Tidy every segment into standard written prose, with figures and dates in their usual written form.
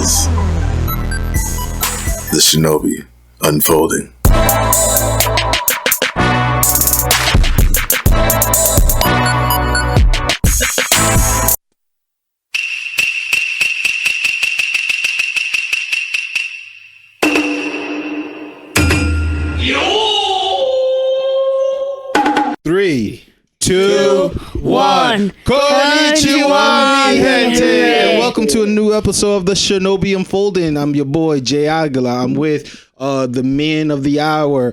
is the Shinobi unfolding. Three, two, one. Konnichiwa, mi gente. And welcome to a new episode of the Shinobi Unfolding. I'm your boy, J Aguilar. I'm with the man of the hour,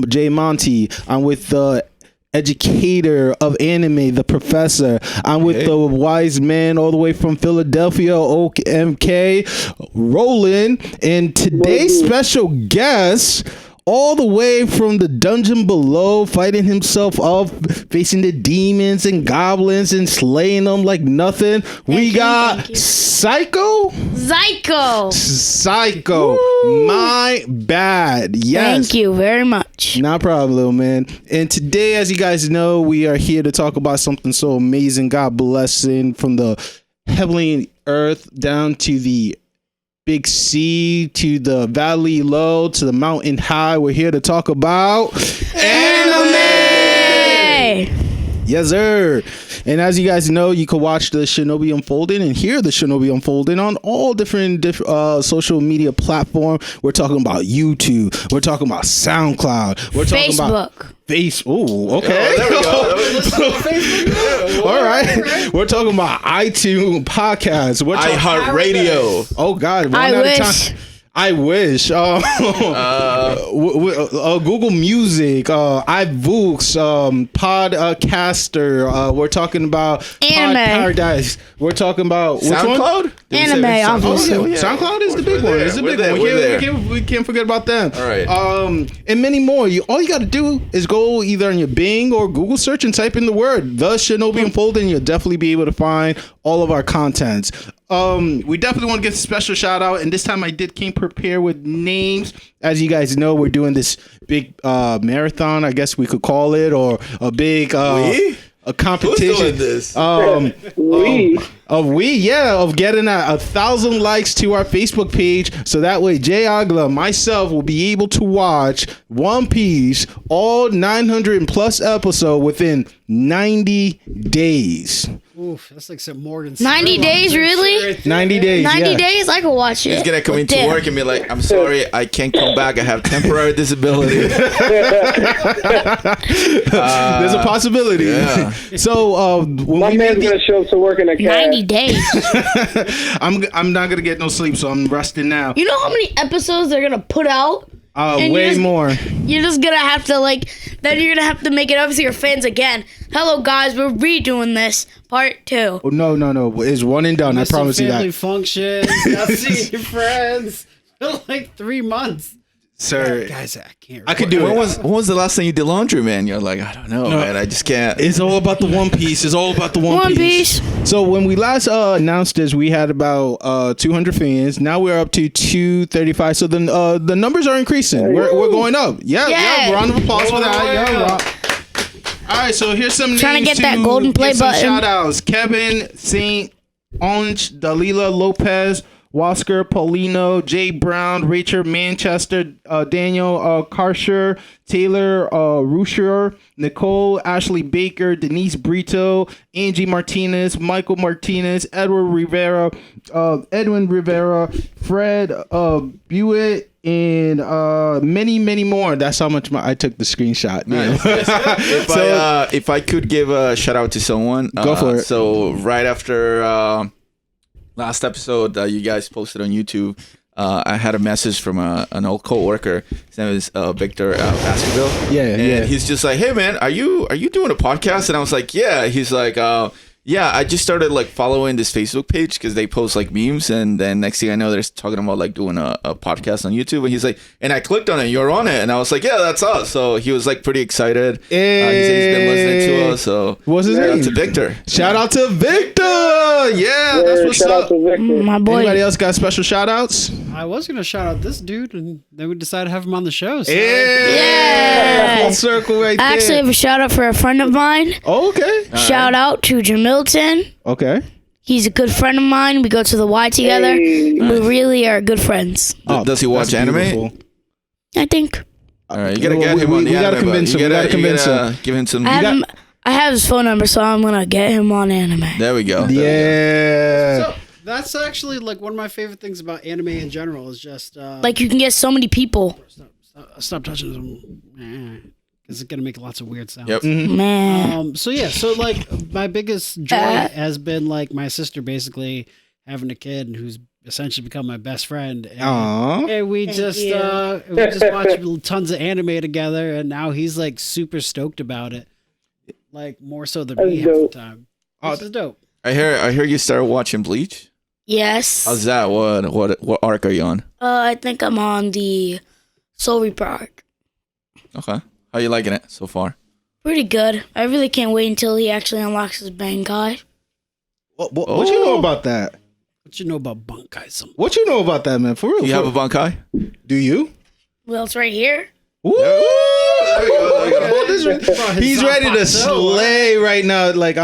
J Montey. I'm with the educator of anime, the professor. I'm with the wise man all the way from Philadelphia, Oak MK, Roland. And today's special guest, all the way from the dungeon below, fighting himself up, facing the demons and goblins and slaying them like nothing. We got ZICO. Woo. My bad. Yes. Thank you very much. No problem, little man. And today, as you guys know, we are here to talk about something so amazing. God blessing from the heavenly earth down to the big sea, to the valley low, to the mountain high. We're here to talk about anime. Yes, sir. And as you guys know, you can watch the Shinobi Unfolding and hear the Shinobi Unfolding on all different social media platforms. We're talking about YouTube. We're talking about SoundCloud. We're talking about Facebook. Oh, okay. Oh, there we go. All right. We're talking about iTunes podcasts. iHeartRadio. Oh God. I wish. Google Music, iBooks, Podcaster. We're talking about Anime. Paradise. We're talking about SoundCloud? Anime, obviously. Oh, yeah. SoundCloud is the big one. It's the big one. We can't forget about them. All right. And many more. All you got to do is go either on your Bing or Google search and type in the word The Shinobi Unfolding. You'll definitely be able to find all of our contents. We definitely want to give a special shout out, and this time I came prepared with names. As you guys know, we're doing this big marathon, I guess we could call it, or a big a competition. Who's doing this? Of getting 1,000 likes to our Facebook page, so that way Jay Agla, myself, will be able to watch One Piece, all 900 plus episode within 90 days. Oof, that's like some Morgan. 90 days, really? 90 days. 90 days? I can watch it. He's gonna come into work and be like, "I'm sorry, I can't come back. I have temporary disability." There's a possibility. Yeah. So when my man's gonna show up to work in a cab. 90 days. I'm not gonna get no sleep, so I'm resting now. You know how many episodes they're gonna put out? And Way more. You're just gonna have to then you're gonna have to make it up to your fans again. Hello guys, we're redoing this part 2. Oh, no. It's one and done. I promise you family that. functions, not seeing your friends for like 3 months. Sir, Guys, I can't. I could do When it. was the last time you did laundry, man? You're like, I don't know, man. I just can't. It's all about the One Piece. It's all about the One Piece. So when we last announced this, we had about 200 fans. Now we're up to 235. So the numbers are increasing. We're going up. Yeah. Round of applause for that. Yeah. All right. So here's some names Trying to get that golden play button. Shout outs: Kevin, Saint Onge, Dalila Lopez, Wasker, Paulino, Jay Brown, Rachel Manchester, Daniel Karsher, Taylor Rusher, Nicole Ashley Baker, Denise Brito, Angie Martinez, Michael Martinez, Edwin Rivera, Fred Buick, and many more. That's how much I took the screenshot. Nice. If I could give a shout out to someone, go for it. So right after last episode that you guys posted on YouTube, I had a message from an old coworker. His name is Victor Baskerville. And he's just like, "Hey man, are you doing a podcast?" And I was like, "Yeah." He's like, Yeah, I just started like following this Facebook page because they post like memes, and then next thing I know, they're talking about like doing a podcast on YouTube. And he's like, and I clicked on it, you're on it, and I was like, yeah, that's us. So he was like pretty excited. He said he's been listening to us. So what's his name? Shout out to Victor. Shout out to Victor. Yeah, that's what's shout up. out to Victor. My boy. Anybody else got special shout outs? I was going to shout out this dude, and then we decided to have him on the show. So. Yeah. Full circle right there. I actually have a shout out for a friend of mine. Oh, okay. Shout out to Jamilton. Okay. He's a good friend of mine. We go to the Y together. Hey. We really are good friends. Does he watch That's anime? beautiful. I think. All right, you gotta get him on the we gotta anime. convince him. You We gotta gotta convince him. give him some. I have his phone number, so I'm gonna get him on anime. There we go. Yeah. So that's actually like one of my favorite things about anime in general is just Like you can get so many people. stop touching them because it's gonna make lots of weird sounds. Yep. Man. So like my biggest joy has been like my sister basically having a kid who's essentially become my best friend. And, Aww. and we just watch tons of anime together, and now he's like super stoked about it, like more so than me half the time. This is dope. I hear you started watching Bleach. Yes. How's that? What arc are you on? I think I'm on the Soul Reaper arc. Okay. How you liking it so far? Pretty good. I really can't wait until he actually unlocks his Bankai. What you know about that? What you know about Bunkaism? What you know about that, man? For real? Do you have a Bankai? Do you? Well, it's right here. Ooh. He's ready to slay right now. Like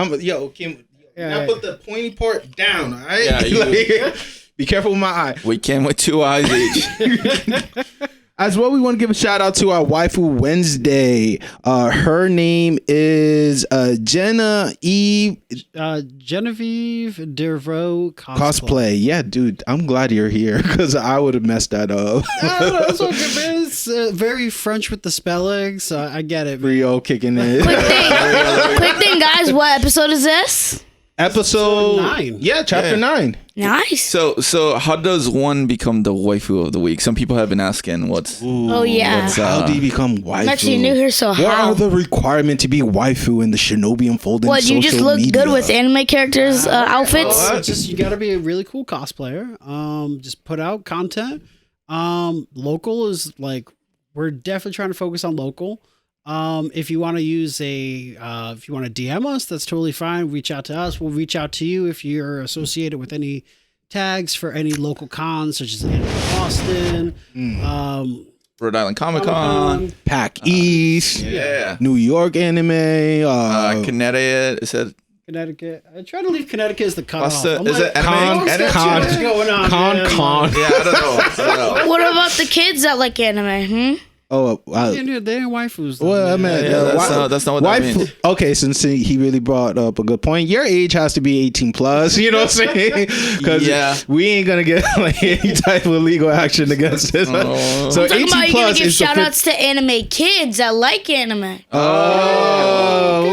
Kim. Now put the pointy part down, all right? Yeah, be careful with my eye. We came with 2 eyes each. As well, we want to give a shout out to our waifu Wednesday. Her name is Genevieve Dervaux Cosplay. Yeah, dude, I'm glad you're here because I would have messed that up. That's okay, man. It's very French with the spelling, so I get it. Rio kicking in. Quick thing, guys. What episode is this? Episode 9. Yeah, chapter 9. Nice. So how does one become the waifu of the week? Some people have been asking what's Oh yeah. How do you become waifu? I'm actually new here, so What how? are the requirements to be waifu in the Shinobi Unfolding What, you just social look media? good with anime characters' outfits? Just you got to be a really cool cosplayer. Just put out content. Local is like we're definitely trying to focus on local. If you want to use if you want to DM us, that's totally fine. Reach out to us. We'll reach out to you if you're associated with any tags for any local cons, such as Anime Boston, Rhode Island Comic Con, Pack East, yeah, New York Anime, Connecticut. Is that Connecticut. I try to leave Connecticut as the cutoff. Is it anime? What's going on? Con. Yeah, I don't know. What about the kids that like anime? Oh, They ain't waifus. Though, well, I man. mean, that's not what that means. Okay, since he really brought up a good point, your age has to be 18 plus. You know what I'm saying? Because we ain't gonna get like any type of legal action against this. So I'm talking 18 about you plus gonna give is shout outs to anime kids that like anime. Oh,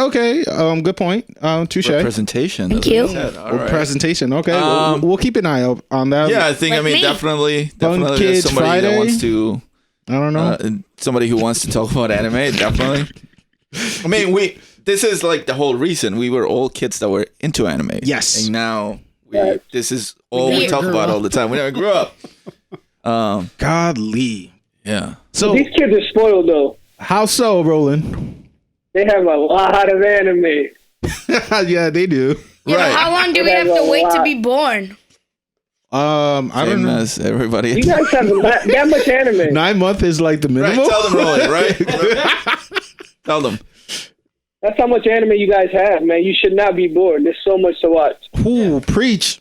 okay. Good point. Touche. Representation. Thank you. All right. Presentation. Okay, we'll keep an eye out on that. Yeah, I think Like me. definitely Fun there's Kids somebody Friday? that wants to. I don't know. Somebody who wants to talk about anime, definitely. I mean, this is like the whole reason we were all kids that were into anime. Yes. And now this is all we talk about all the time. We never grew up. Godly. Yeah. So These kids are spoiled though. how so, Roland? They have a lot of anime. Yeah, they do. Yeah, but how long do we have to wait to be born? I don't Same know. as everybody. You guys have that much anime. 9 months is like the Right, minimum. tell them, Roland, right? Tell them. That's how much anime you guys have, man. You should not be bored. There's so much to watch. Ooh, preach.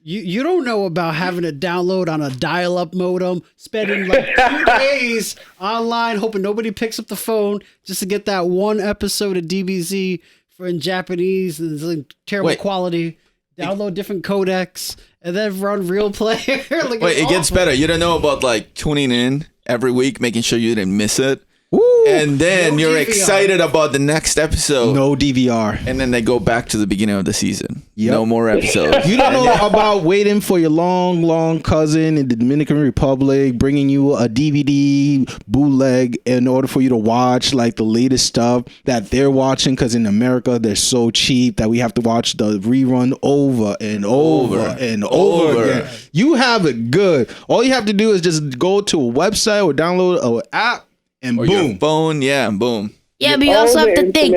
You don't know about having to download on a dial-up modem, spending like 2 days online, hoping nobody picks up the phone just to get that one episode of DBZ in Japanese and it's like terrible quality. Download different codecs and then run real player. Like, Wait, it gets awful. better. You don't know about like tuning in every week, making sure you didn't miss it. Ooh. And then No you're DVR. excited about the next episode. No DVR. And then they go back to the beginning of the season. Yep. No more episodes. You don't know about waiting for your long cousin in the Dominican Republic, bringing you a DVD bootleg in order for you to watch like the latest stuff that they're watching. Because in America, they're so cheap that we have to watch the rerun over and over and over again. You have it good. All you have to do is just go to a website or download an app and Or boom. your phone, yeah, and boom. Yeah, but you also have to think.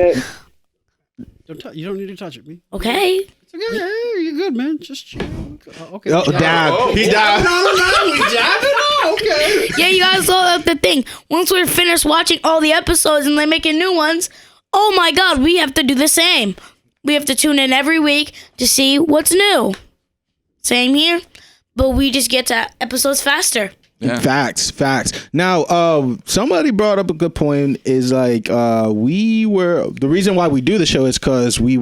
You don't need to touch it, me. Okay. It's okay. Hey, you're good, man. Just chill. Okay. Oh, dab. He died. Okay. Yeah, you guys all have to think. Once we're finished watching all the episodes and they making new ones, oh my god, we have to do the same. we have to tune in every week to see what's new. Same here, but we just get to episodes faster. Yeah. Facts. Now, somebody brought up a good point. Is like the reason why we do the show is because we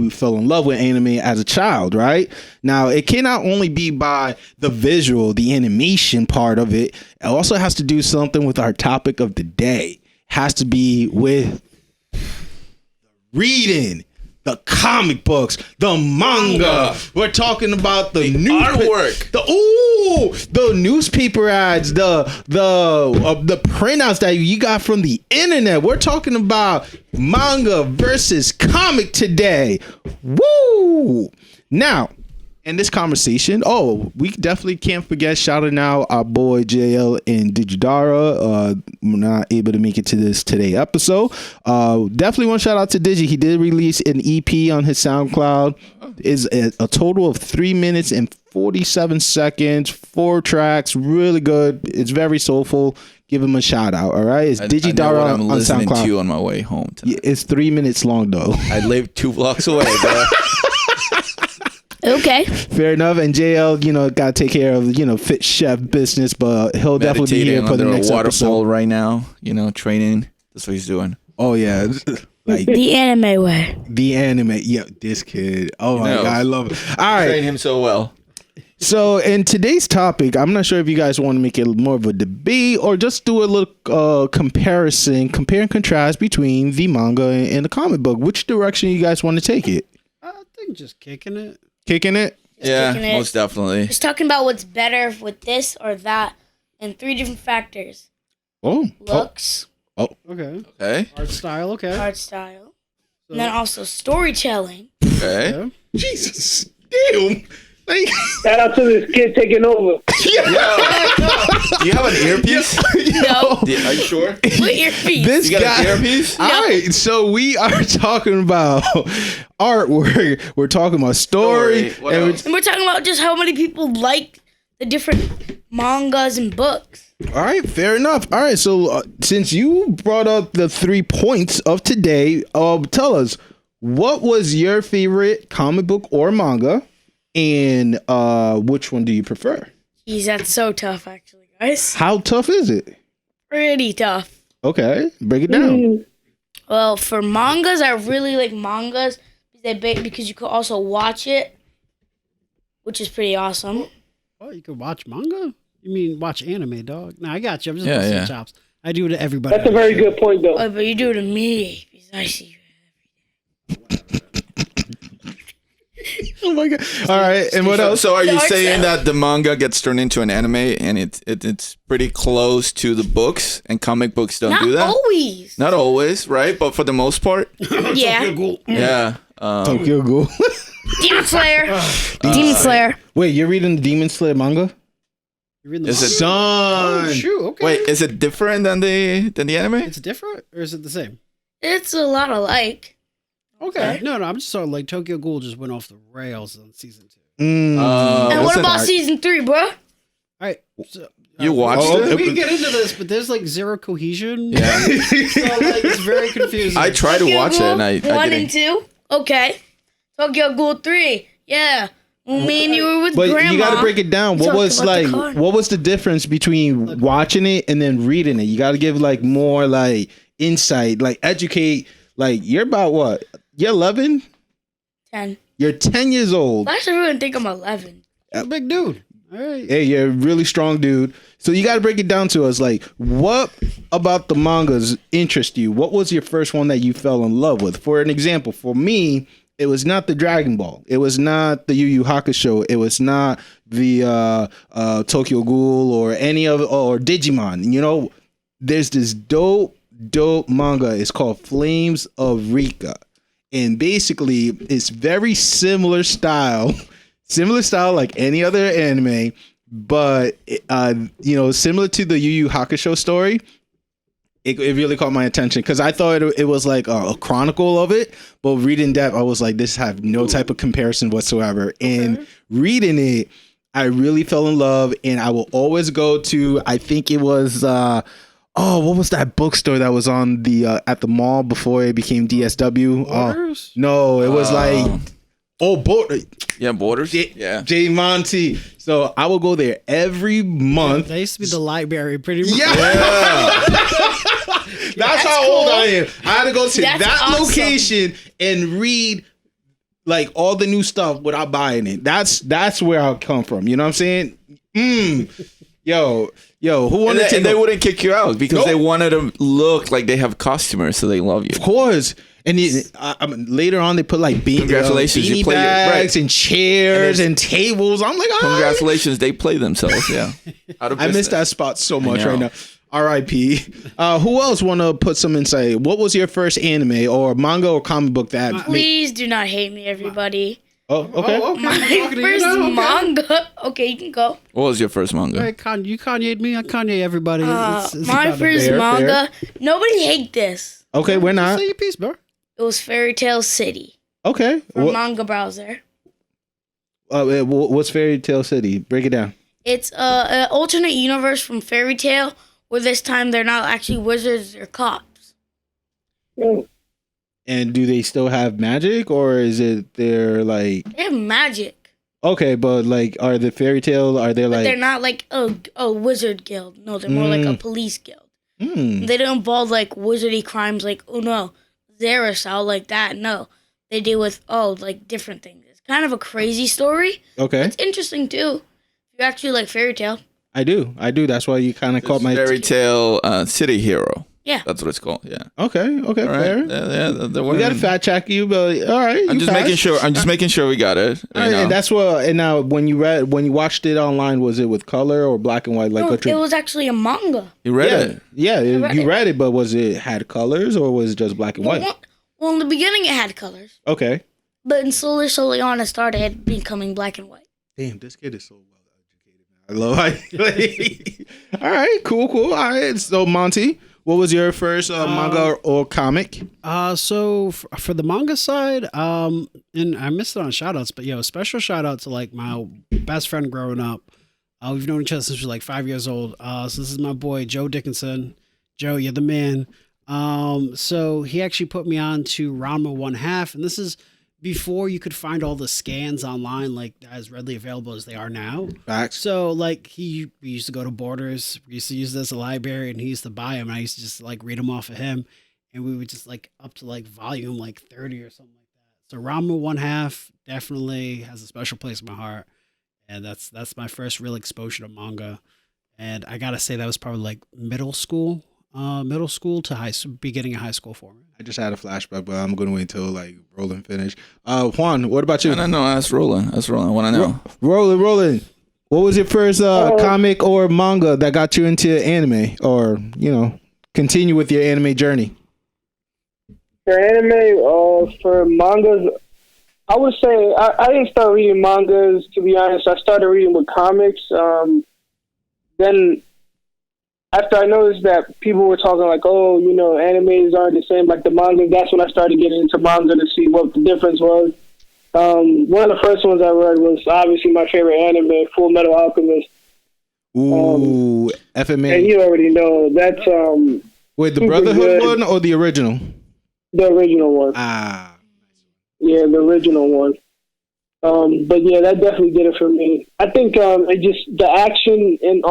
fell in love with anime as a child, right? Now, it cannot only be by the visual, the animation part of it. It also has to do something with our topic of the day. Has to be with reading. The comic books, the manga. We're talking about the artwork, the newspaper ads, the printouts that you got from the internet. We're talking about manga versus comic today. Woo! Now, in this conversation, we definitely can't forget shouting out our boy JL and Digidara. We're not able to make it to this today episode. Definitely want to shout out to Digi. He did release an EP on his SoundCloud. Is a total of 3 minutes and 47 seconds, 4 tracks, really good. It's very soulful. Give him a shout out. All right, it's Digidara I'm on listening SoundCloud. to you on my way home tonight. Yeah, it's 3 minutes long though. I live 2 blocks away, bro. Okay. Fair enough. And JL, got to take care of, fit chef business, but he'll definitely be here for the next waterfall episode. right now, training. That's what he's doing. Oh, yeah. Like The anime way. the anime. Yeah, this kid. Oh, my God. I love it. All right. Train him so well. So in today's topic, I'm not sure if you guys want to make it more of a debate or just do a little compare and contrast between the manga and the comic book. Which direction you guys want to take it? I think just kicking it. Kicking it? Yeah, kicking it. most definitely. Just talking about what's better with this or that and 3 different factors. Oh. Looks, Okay. Okay. Art style. Okay. art style, and then also storytelling. Okay. Yeah. Jesus. Damn. Like, Shout out to this kid taking over. Do you have an earpiece? No. Are you sure? Put your feet. this You got guy. an earpiece? All right, so we are talking about artwork. We're talking about story. What and else? And we're talking about just how many people like the different mangas and books. all right, fair enough. All right, so since you brought up the 3 points of today, tell us, what was your favorite comic book or manga, and which one do you prefer? Jeez, that's so tough, actually, guys. How tough is it? Pretty tough. Okay, break it down. Well, for mangas, I really like mangas because you could also watch it, which is pretty awesome. Oh, you could watch manga? You mean watch anime, dog? No, I got you. I'm just Yeah, busting yeah. chops. I do it to everybody. That's a very good point, though. Oh, but you do it to me because I see you. Oh my god! All right, and what else? So are you art saying style. that the manga gets turned into an anime and it's pretty close to the books and comic books don't Not do that? always. Not always, right? But for the most part, Yeah. yeah. Tokyo Ghoul. Demon Slayer. Demon Slayer. Wait, you're reading the Demon Slayer manga? You reading the Is it- manga? Son. Oh, shoot. Okay. Wait, is it different than the anime? It's different, or is it the same? It's a lot alike. Okay. No, I'm just sorry. Like Tokyo Ghoul just went off the rails on season 2. And what listen, about season 3, bro? All right. So, You watched Oh, it? we can get into this, but there's like zero cohesion. Yeah. So like it's very confusing. I tried to Tokyo watch it Ghoul and I 1 didn't. and 2. Okay. Tokyo Ghoul 3. Yeah. Well, me and you were with But grandma. you got to break it down. What Talked was about the like? car. What was the difference between watching it and then reading it? You got to give like more like insight, like educate. Like you're about what? You're 11. 10. You're 10 years old. I actually really think I'm 11. a big dude. All right. Hey, you're a really strong dude. So you got to break it down to us. Like, what about the mangas interest you? What was your first one that you fell in love with? For an example, for me, it was not the Dragon Ball. It was not the Yu Yu Hakusho. It was not the Tokyo Ghoul or any of or Digimon. You know, there's this dope manga. It's called Flames of Rika. And basically, it's very similar style like any other anime, but similar to the Yu Yu Hakusho story. It really caught my attention because I thought it was like a chronicle of it, but reading that, I was like, this have no type of comparison whatsoever. And reading it, I really fell in love, and I will always go to. I think it was Oh, what was that bookstore that was on the at the mall before it became DSW? Borders? No, it was like Borders. Yeah, Borders. J Montey. So I will go there every month. They used to be the library, pretty much. Yeah. That's how old I am. I had to go to that location and read like all the new stuff without buying it. That's where I come from. You know what I'm saying? Yo, who wanted to? And they wouldn't kick you out because they wanted to look like they have customers, so they love you. Of course. And later on, they put like congratulations, beanie you play bags and chairs and tables. I'm like, congratulations, they play themselves. Yeah, I miss that spot so much right now. R.I.P. Who else want to put some insight? What was your first anime or manga or comic book that? Please do not hate me, everybody. Oh, okay. My first manga. Okay, you can go. What was your first manga? Right, you Kanye'd me. I Kanye everybody. My first manga. Nobody hate this. Okay, we're not. Say your piece, bro. It was Fairy Tale City. Okay. From Manga Browser. What's Fairy Tale City? Break it down. It's an alternate universe from Fairy Tale, where this time they're not actually wizards, they're cops. And do they still have magic, or is it they're like... They have magic. Okay, but like, are the Fairy Tale, are they like... They're not like a wizard guild. No, they're more like a police guild. They don't involve like wizardy crimes like, oh no, Xeris like that. No, they deal with, like different things. It's kind of a crazy story. Okay. It's interesting too. If you actually like Fairy Tale. I do. That's why you kind of caught my... Fairy Tale City Hero. Yeah. That's what it's called. Yeah. Okay, fair. Yeah, we got to fact check you, but all right. I'm just making sure we got it. All right, and that's what. And now, when you watched it online, was it with color or black and white? Like no, it was actually a manga. You read it? Yeah, you read it, but was it had colors or was it just black and white? Well, in the beginning, it had colors. Okay. But then slowly on, it started becoming black and white. Damn, this kid is so well educated. I love. All right, cool. All right, so Monty. What was your first manga or comic? So for the manga side, and I missed it on shoutouts, but special shout out to like my best friend growing up. We've known each other since we were like 5 years old. So this is my boy Joe Dickinson. Joe, you're the man. So he actually put me on to Ranma 1/2, and this is before you could find all the scans online like as readily available as they are now. Facts. So like we used to go to Borders, we used to use this as a library, and he used to buy them, and I used to just like read them off of him, and we would just like up to like volume like 30 or something like that. So Ranma 1/2 definitely has a special place in my heart, and that's my first real exposure to manga. And I gotta say that was probably like middle school to beginning of high school for me. I just had a flashback, but I'm going to wait until like Roland finish. Juan, what about you? No, that's Roland. I want to know. Roland. What was your first comic or manga that got you into anime, or continue with your anime journey? For anime, for mangas, I would say I didn't start reading mangas, to be honest. I started reading with comics. Then after I noticed that people were talking like, animes aren't the same like the manga, that's when I started getting into manga to see what the difference was. One of the first ones I read was obviously my favorite anime, Full Metal Alchemist. Ooh, FMA. And you already know, that's... Wait, the Brotherhood one or the original? The original one. Ah. Yeah, the original one. But yeah, that definitely did it for me. I think the action in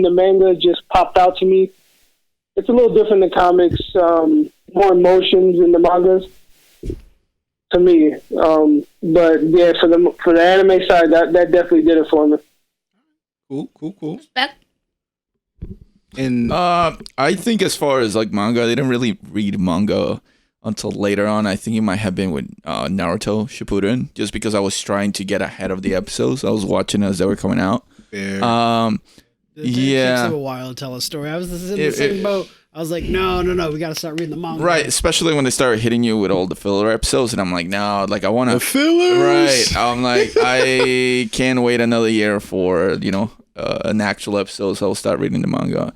the manga just popped out to me. It's a little different than comics. More emotions in the mangas to me. But yeah, for the anime side, that definitely did it for me. Cool. Respect. And I think as far as like manga, I didn't really read manga until later on. I think it might have been with Naruto Shippuden, just because I was trying to get ahead of the episodes. I was watching as they were coming out. Fair. It takes a while to tell a story. I was in the same boat. I was like, no, we got to start reading the manga. Right, especially when they start hitting you with all the filler episodes, and I'm like, no, like I want to... The fillers! Right, I'm like, I can't wait another year for, an actual episode, so I'll start reading the manga.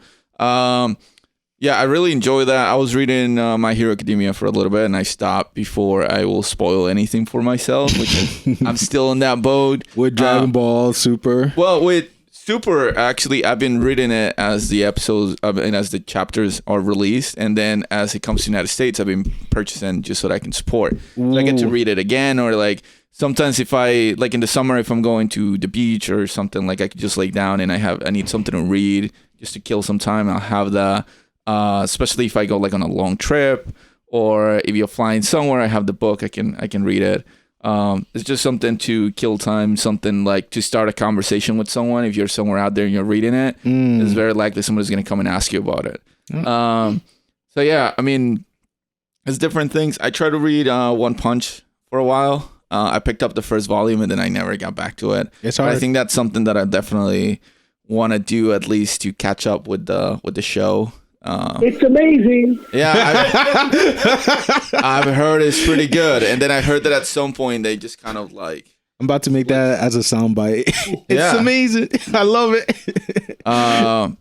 Yeah, I really enjoy that. I was reading My Hero Academia for a little bit, and I stopped before I will spoil anything for myself, which I'm still in that boat. With Dragon Ball Super. Well, with super. Actually, I've been reading it as the episodes and as the chapters are released, and then as it comes to the United States, I've been purchasing just so that I can support. So I get to read it again, or like sometimes if I like in the summer, if I'm going to the beach or something, like I could just lay down and I need something to read just to kill some time. I'll have that. Especially if I go like on a long trip, or if you're flying somewhere, I have the book. I can read it. It's just something to kill time, something like to start a conversation with someone. If you're somewhere out there and you're reading it, it's very likely somebody's going to come and ask you about it. So yeah, I mean, it's different things. I tried to read One Punch for a while. I picked up the first volume and then I never got back to it. It's hard. But I think that's something that I definitely want to do, at least to catch up with the show. It's amazing. Yeah, I've heard it's pretty good, and then I heard that at some point they just kind of like. I'm about to make that as a soundbite. It's amazing. I love it. So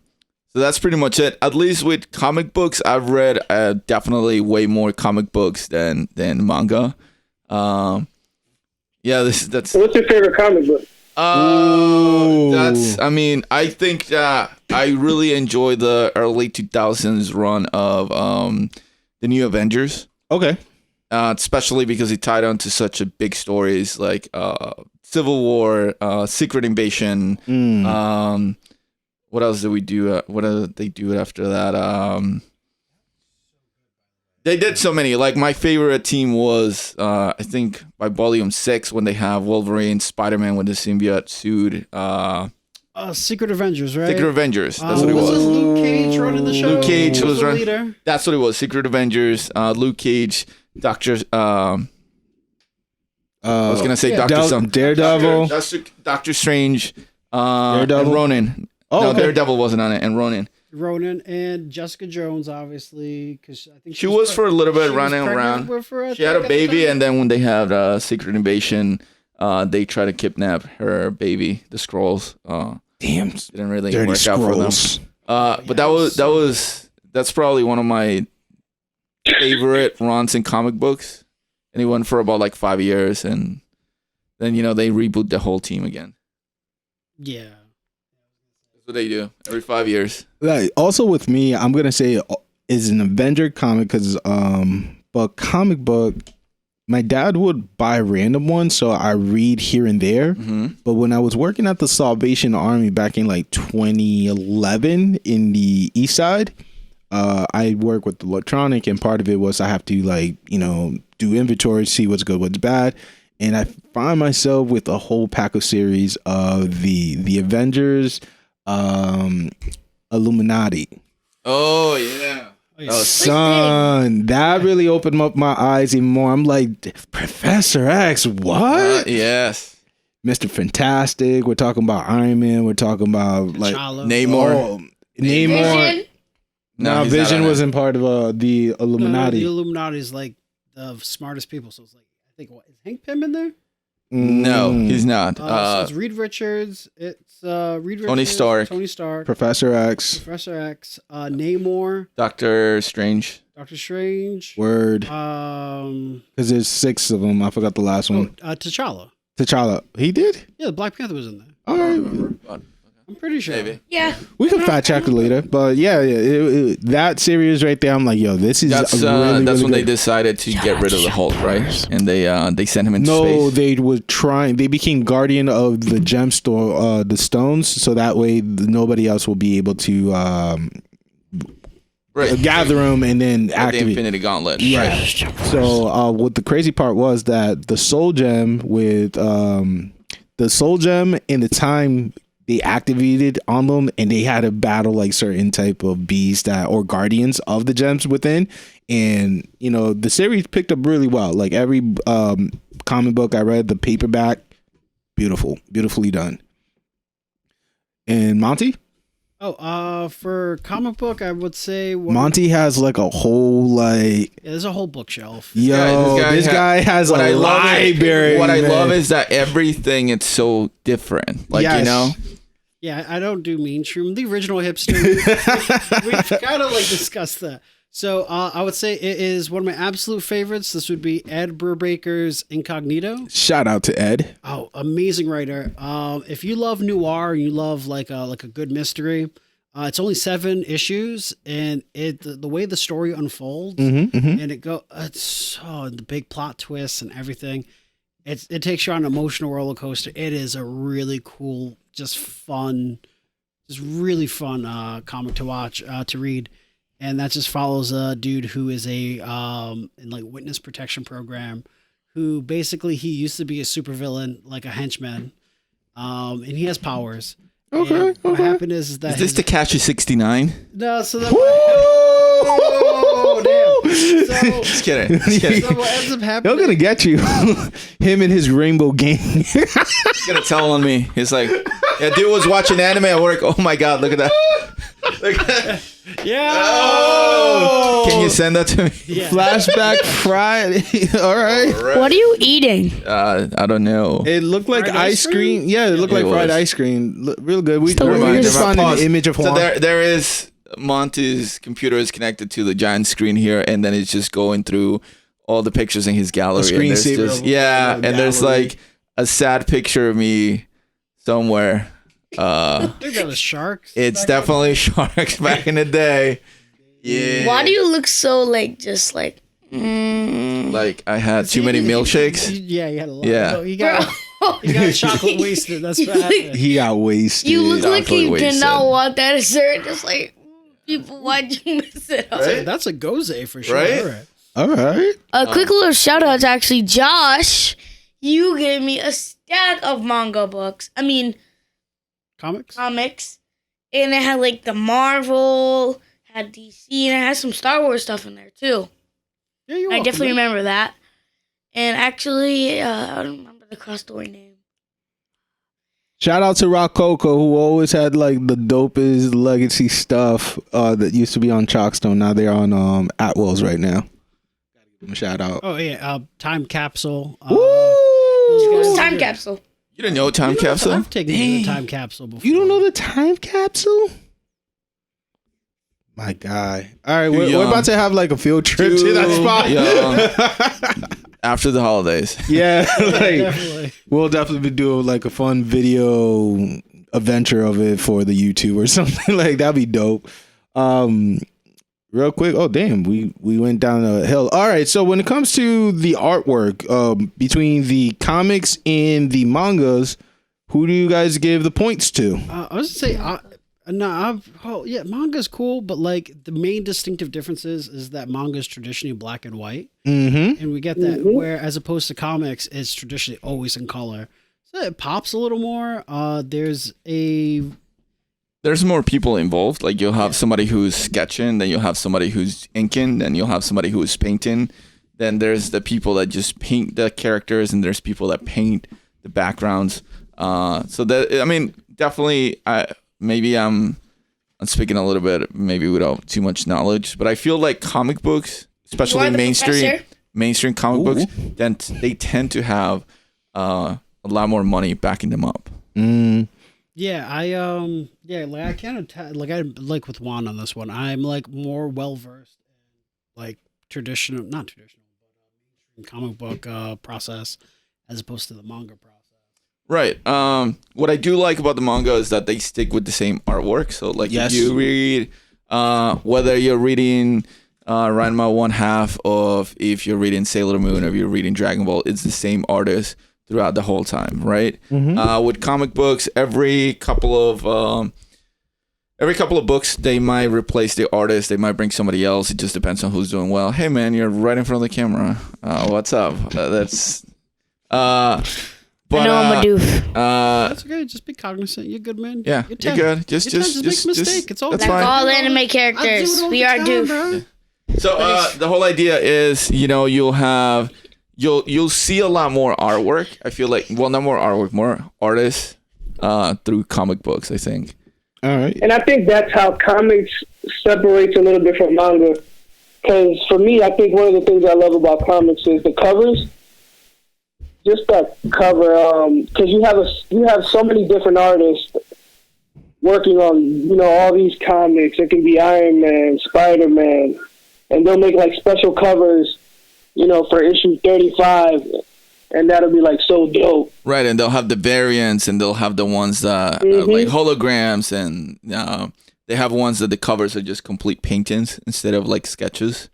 that's pretty much it. At least with comic books, I've read definitely way more comic books than manga. Yeah, that's. What's your favorite comic book? I mean, I think that I really enjoy the early 2000s run of the New Avengers. Okay. Especially because it tied on to such a big stories like Civil War, Secret Invasion. What else did we do? What did they do after that? They did so many. Like my favorite team was, I think, by Volume 6 when they have Wolverine, Spider-Man with the symbiote suit. Secret Avengers, right? Secret Avengers. That's what it was. Was Luke Cage running the show? Luke Cage was running. Leader. That's what it was. Secret Avengers. Luke Cage. Doctor. I was gonna say Doctor Daredevil. Doctor Strange. Daredevil. And Ronin. No, okay. Daredevil wasn't on it, and Ronin. Ronan and Jessica Jones, obviously, because I think she was for a little bit running around. She had a baby, and then when they had Secret Invasion, they tried to kidnap her baby, the Skrulls. Damn, didn't really work out for them. But that's probably one of my favorite runs in comic books, and he went for about like 5 years, and then they reboot the whole team again. Yeah. What they do every 5 years. Like, also with me, I'm gonna say is an Avenger comic because but comic book, my dad would buy random ones, so I read here and there. But when I was working at the Salvation Army back in like 2011 in the East Side, I work with electronic, and part of it was I have to do inventory, see what's good, what's bad. And I find myself with a whole pack of series of the Avengers, Illuminati. Oh yeah. Son, that really opened up my eyes even more. I'm like, Professor X, what? Yes. Mr. Fantastic. We're talking about Iron Man. We're talking about like Namor. Namor. No, Vision wasn't part of the Illuminati. The Illuminati is like the smartest people. So it's like, I think, is Hank Pym in there? No, he's not. So it's Reed Richards. It's Reed Richards. Tony Stark. Professor X. Namor. Doctor Strange. Word. Because there's 6 of them. I forgot the last one. T'Challa. He did? Yeah, the Black Panther was in there. All right. I'm pretty sure. Maybe. Yeah. We can fact check it later. But yeah, that series right there, I'm like, yo, this is that's really when good. they decided to get rid of the Hulk, right? And they sent him into space. No, they were trying. They became guardian of the gemstone, the stones, so that way nobody else will be able to gather them and then activate the Infinity Gauntlet. Yeah. Right. So what the crazy part was that the Soul Gem and the time they activated on them, and they had to battle like certain type of beasts or guardians of the gems within. And the series picked up really well. Like every comic book I read, the paperback, beautifully done. And Monty? For comic book, I would say Monty has like a whole there's a whole bookshelf. This guy has a library. What I love is that everything is so different. Like Yeah, I don't do mainstream. The original hipster. We've kind of discussed that. So I would say it is one of my absolute favorites. This would be Ed Brubaker's Incognito. Shout out to Ed. Oh, amazing writer. If you love noir and you love like a good mystery, it's only 7 issues, and the way the story unfolds and it's the big plot twists and everything. It takes you on an emotional roller coaster. It is a really cool, just really fun comic to watch, to read. And that just follows a dude who is in like witness protection program, who basically he used to be a supervillain, like a henchman, and he has powers. Okay. And what happened is that Is this the Catch of 69? no, so that oh damn. So, Just kidding. Just kidding. so what ends up happening? They're gonna get you. Him and his rainbow gang. He's gonna tell on me. He's like, yeah, dude was watching anime at work. Oh my god, look at that. Look at that. Yeah. Oh! Can you send that to me? Yeah. Flashback Friday. All right. What are you eating? I don't know. It looked like Fried ice ice cream. cream? Yeah, it looked like It fried was. ice cream. Real good. We Still weird. just found an image of So Juan. there is Monty's computer is connected to the giant screen here, and then it's just going through all the pictures in his gallery. And there's screensaver just- of yeah, the and there's gallery. like a sad picture of me somewhere. I think that was sharks. It's definitely sharks back in the day. Yeah. Why do you look so like just like? Like I had too many milkshakes? Yeah, you had a lot. Yeah. So you got chocolate wasted. That's what happened. He got wasted. You look like Exactly you what he did not said. want that dessert. Just like people, why'd you miss it? Right? That's a goze for sure. Right? All right. A quick little shout out to actually Josh. You gave me a stack of manga books. I mean Comics? comics, and it had like the Marvel, had DC, and it had some Star Wars stuff in there too. Yeah, you're I welcome, definitely man. remember that. And actually, I don't remember the cross story name. Shout out to Rococo, who always had like the dopest legacy stuff that used to be on Chalkstone. Now they're on Atwell's right now. Gotta give them a shout out. Oh, yeah. Time Capsule. Woo! Time capsule. You didn't know Time Capsule? I've taken you to the Time Capsule before. You don't know the time capsule? My guy. All right, we're young. about to have like a field trip to that spot. After the holidays. Yeah, like, Definitely. we'll definitely be doing like a fun video adventure of it for the YouTube or something. Like that'd be dope. Real quick. Oh damn, we went down a hill. All right, so when it comes to the artwork between the comics and the mangas, who do you guys give the points to? I was going to say, manga's cool, but like the main distinctive difference is that manga's traditionally black and white. Mm-hmm. And we get that where, as opposed to comics, it's traditionally always in color. So it pops a little more. There's more people involved. Like you'll have somebody who's sketching, then you'll have somebody who's inking, then you'll have somebody who's painting. Then there's the people that just paint the characters, and there's people that paint the backgrounds. So that, I mean, definitely, maybe I'm speaking a little bit, maybe without too much knowledge, but I feel like comic books, especially mainstream comic books, then they tend to have a lot more money backing them up. Yeah, I kind of like with Juan on this one. I'm like more well versed in like not traditional, but comic book process as opposed to the manga process. Right. What I do like about the manga is that they stick with the same artwork. So like Yes. if you read, whether you're reading Ranma one half of, if you're reading Sailor Moon, or if you're reading Dragon Ball, it's the same artist throughout the whole time, right? With comic books, every couple of books, they might replace the artist. They might bring somebody else. It just depends on who's doing well. Hey man, you're right in front of the camera. What's up? But I know I'm a doof. That's okay. Just be cognizant. You're good, man. Yeah, you're good. Just make a mistake. It's all that's good. Like fine. all anime characters, we are doof. Bro. So the whole idea is, you'll see a lot more artwork. I feel like, well, not more artwork, more artists through comic books, I think. All right. And I think that's how comics separates a little bit from manga. Because for me, I think one of the things I love about comics is the covers. Just that cover, because you have so many different artists working on all these comics. It can be Iron Man, Spider-Man, and they'll make like special covers, for issue 35, and that'll be like so dope. Right, and they'll have the variants, and they'll have the ones that are like holograms, and they have ones that the covers are just complete paintings instead of like sketches.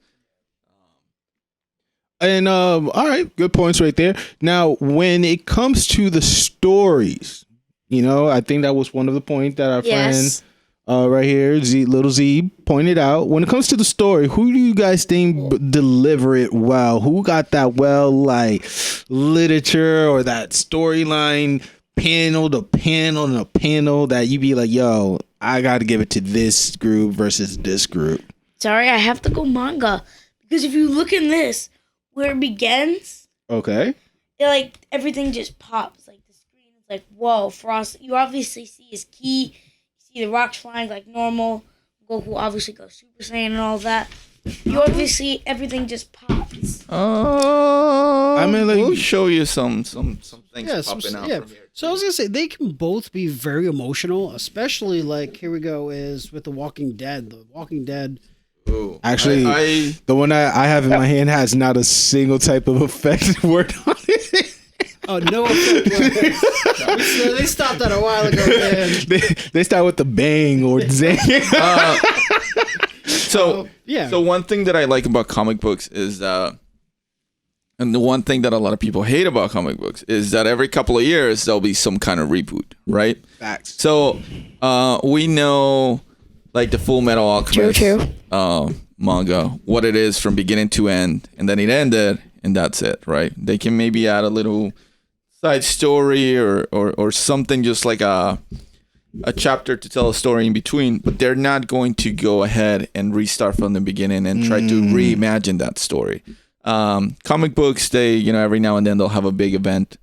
And all right, good points right there. Now, when it comes to the stories, I think that was one of the points that our friend right here, Little Z, pointed out. When it comes to the story, who do you guys think deliver it well? Who got that like literature or that storyline panel to panel and a panel that you be like, yo, I got to give it to this group versus this group? Sorry, I have to go manga because if you look in this. Where it begins, okay, everything just pops. Like the screen is like, whoa, Frost. You obviously see his ki. You see the rocks flying like normal. Goku obviously goes Super Saiyan and all that. You obviously everything just pops. We'll show you some things popping out from here. So I was gonna say they can both be very emotional, especially like here we go is with The Walking Dead. The Walking Dead. Ooh, actually, the one I have in my hand has not a single type of effect word on it. Oh, no effect. They stopped that a while ago, man. They start with the bang or zang. So one thing that I like about comic books is and the one thing that a lot of people hate about comic books is that every couple of years there'll be some kind of reboot, right? Facts. So we know like the Full Metal Alchemist manga, what it is from beginning to end, and then it ended, and that's it, right? They can maybe add a little side story or something, just like a chapter to tell a story in between, but they're not going to go ahead and restart from the beginning and try to reimagine that story. Comic books, they, every now and then they'll have a big event,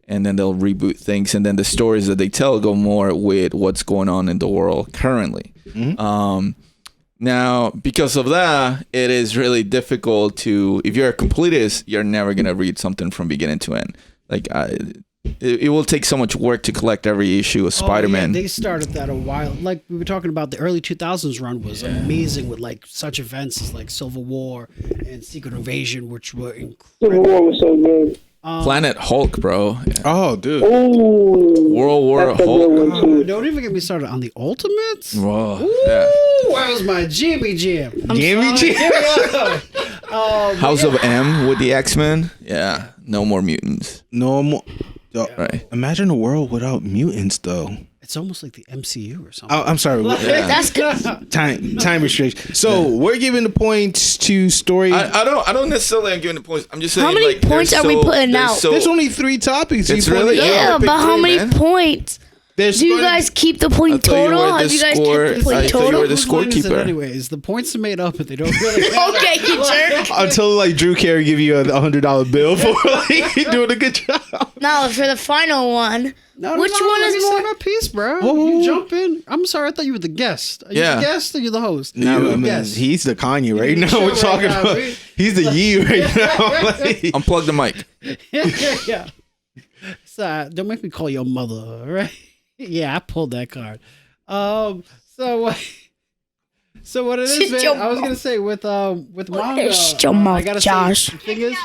and then they'll reboot things, and then the stories that they tell go more with what's going on in the world currently. Now, because of that, it is really difficult to, if you're a completist, you're never going to read something from beginning to end. Like, it will take so much work to collect every issue of Spider-Man. Yeah, they started that a while. Like, we were talking about the early 2000s run was amazing with, like, such events as, like, Civil War and Secret Invasion, which were incredible. Civil War was so good. Planet Hulk, bro. Oh, dude. Ooh, World War Hulk. Don't even get me started on the Ultimates. Whoa. Where's my Jimmy Jam? Jimmy Jam. House of M with the X-Men. Yeah. No more mutants. No more. Right. Imagine a world without mutants, though. It's almost like the MCU or something. Oh, I'm sorry. That's good. Time restriction. So we're giving the points to story. I don't necessarily am giving the points. I'm just saying. How many points are we putting out? There's only 3 topics. It's really yeah, but how many points? Do you guys keep the point total? Have you guys kept the point total? You were the scorekeeper. Anyways, the points are made up, but they don't really matter. Okay, you jerk. Until like Drew Carey give you a $100 bill for like doing a good job. Now for the final one, which one is more? My piece, bro. Whoa. You jump in. I'm sorry, I thought you were the guest. Are you the guest or you the host? No, he's the Kanye right now. We're talking about. He's the Yee right now. Unplug the mic. Yeah. So don't make me call your mother, all right? Yeah, I pulled that card. So what it is, man, I was gonna say with manga, I gotta Josh. say the thing is.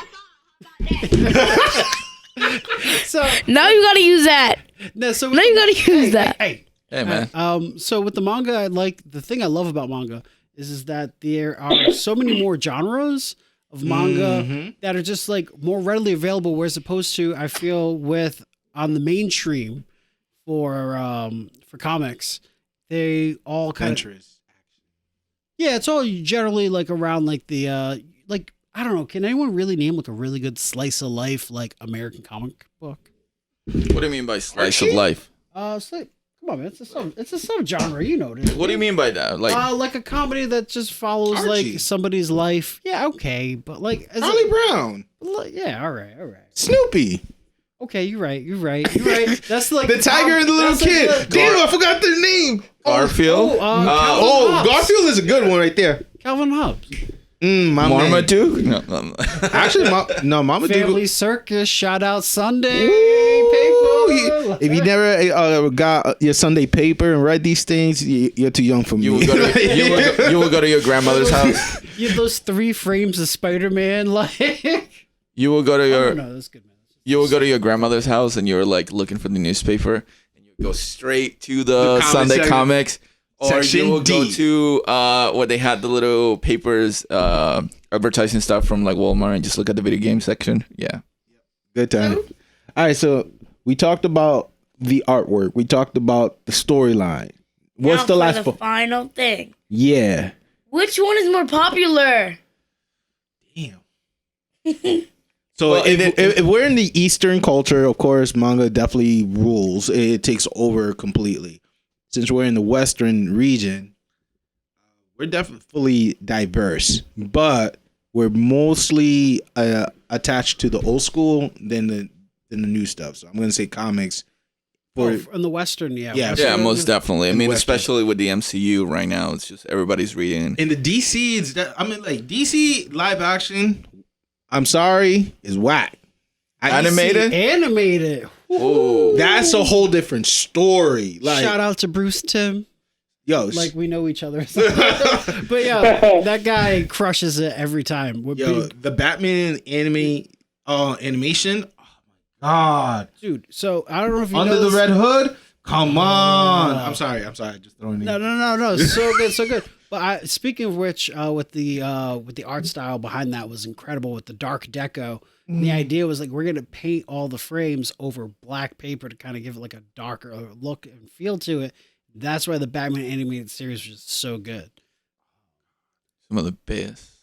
So now you gotta use that. No, so now you gotta use that. Hey man. So with the manga, the thing I love about manga is that there are so many more genres of manga that are just like more readily available, whereas opposed to I feel with on the mainstream for comics, they all kind of it's all generally like around like the like I don't know. Can anyone really name like a really good slice of life like American comic book? What do you mean by slice of life? Come on, man. It's a subgenre. You know this. What do you mean by that? Like a comedy that just follows Archie. like somebody's life. Yeah, okay, but like Charlie Brown. Yeah, all right. Snoopy. Okay, you're right. That's like the tiger and the little kid. Damn, I forgot their name. Garfield. Garfield is a good one right there. Calvin Hobbes. Marmaduke? No. Actually, Marmaduke. Family Circus, shout out Sunday Ooh, paper. if you never got your Sunday paper and read these things, you're too young for me. You will go to your grandmother's house. You have those 3 frames of Spider-Man, like. You will go to your. No, that's good, man. You will go to your grandmother's house and you're like looking for the newspaper and you go straight to the Sunday comics. Or you will go to where they had the little papers advertising stuff from like Walmart and just look at the video game section. Yeah. Good time. All right, so we talked about the artwork. We talked about the storyline. What's the last final thing? Yeah. Which one is more popular? Damn. So if we're in the Eastern culture, of course, manga definitely rules. It takes over completely. Since we're in the Western region, we're definitely diverse, but we're mostly attached to the old school than the new stuff. So I'm going to say comics. In the Western, yeah, most definitely. I mean, especially with the MCU right now, it's just everybody's reading. In the DC, DC live action, I'm sorry, is whack. Animated? Oh, that's a whole different story. Like, shout out to Bruce Timm. Yo, like we know each other. But yeah, that guy crushes it every time. The Batman animation. Oh my god, dude. So I don't know if you Under know the Red Hood. Come on. I'm sorry. Just throwing it. No. So good. But speaking of which, with the art style behind that was incredible with the dark deco. And the idea was like we're gonna paint all the frames over black paper to kind of give it like a darker look and feel to it. That's why the Batman animated series was so good. Some of the best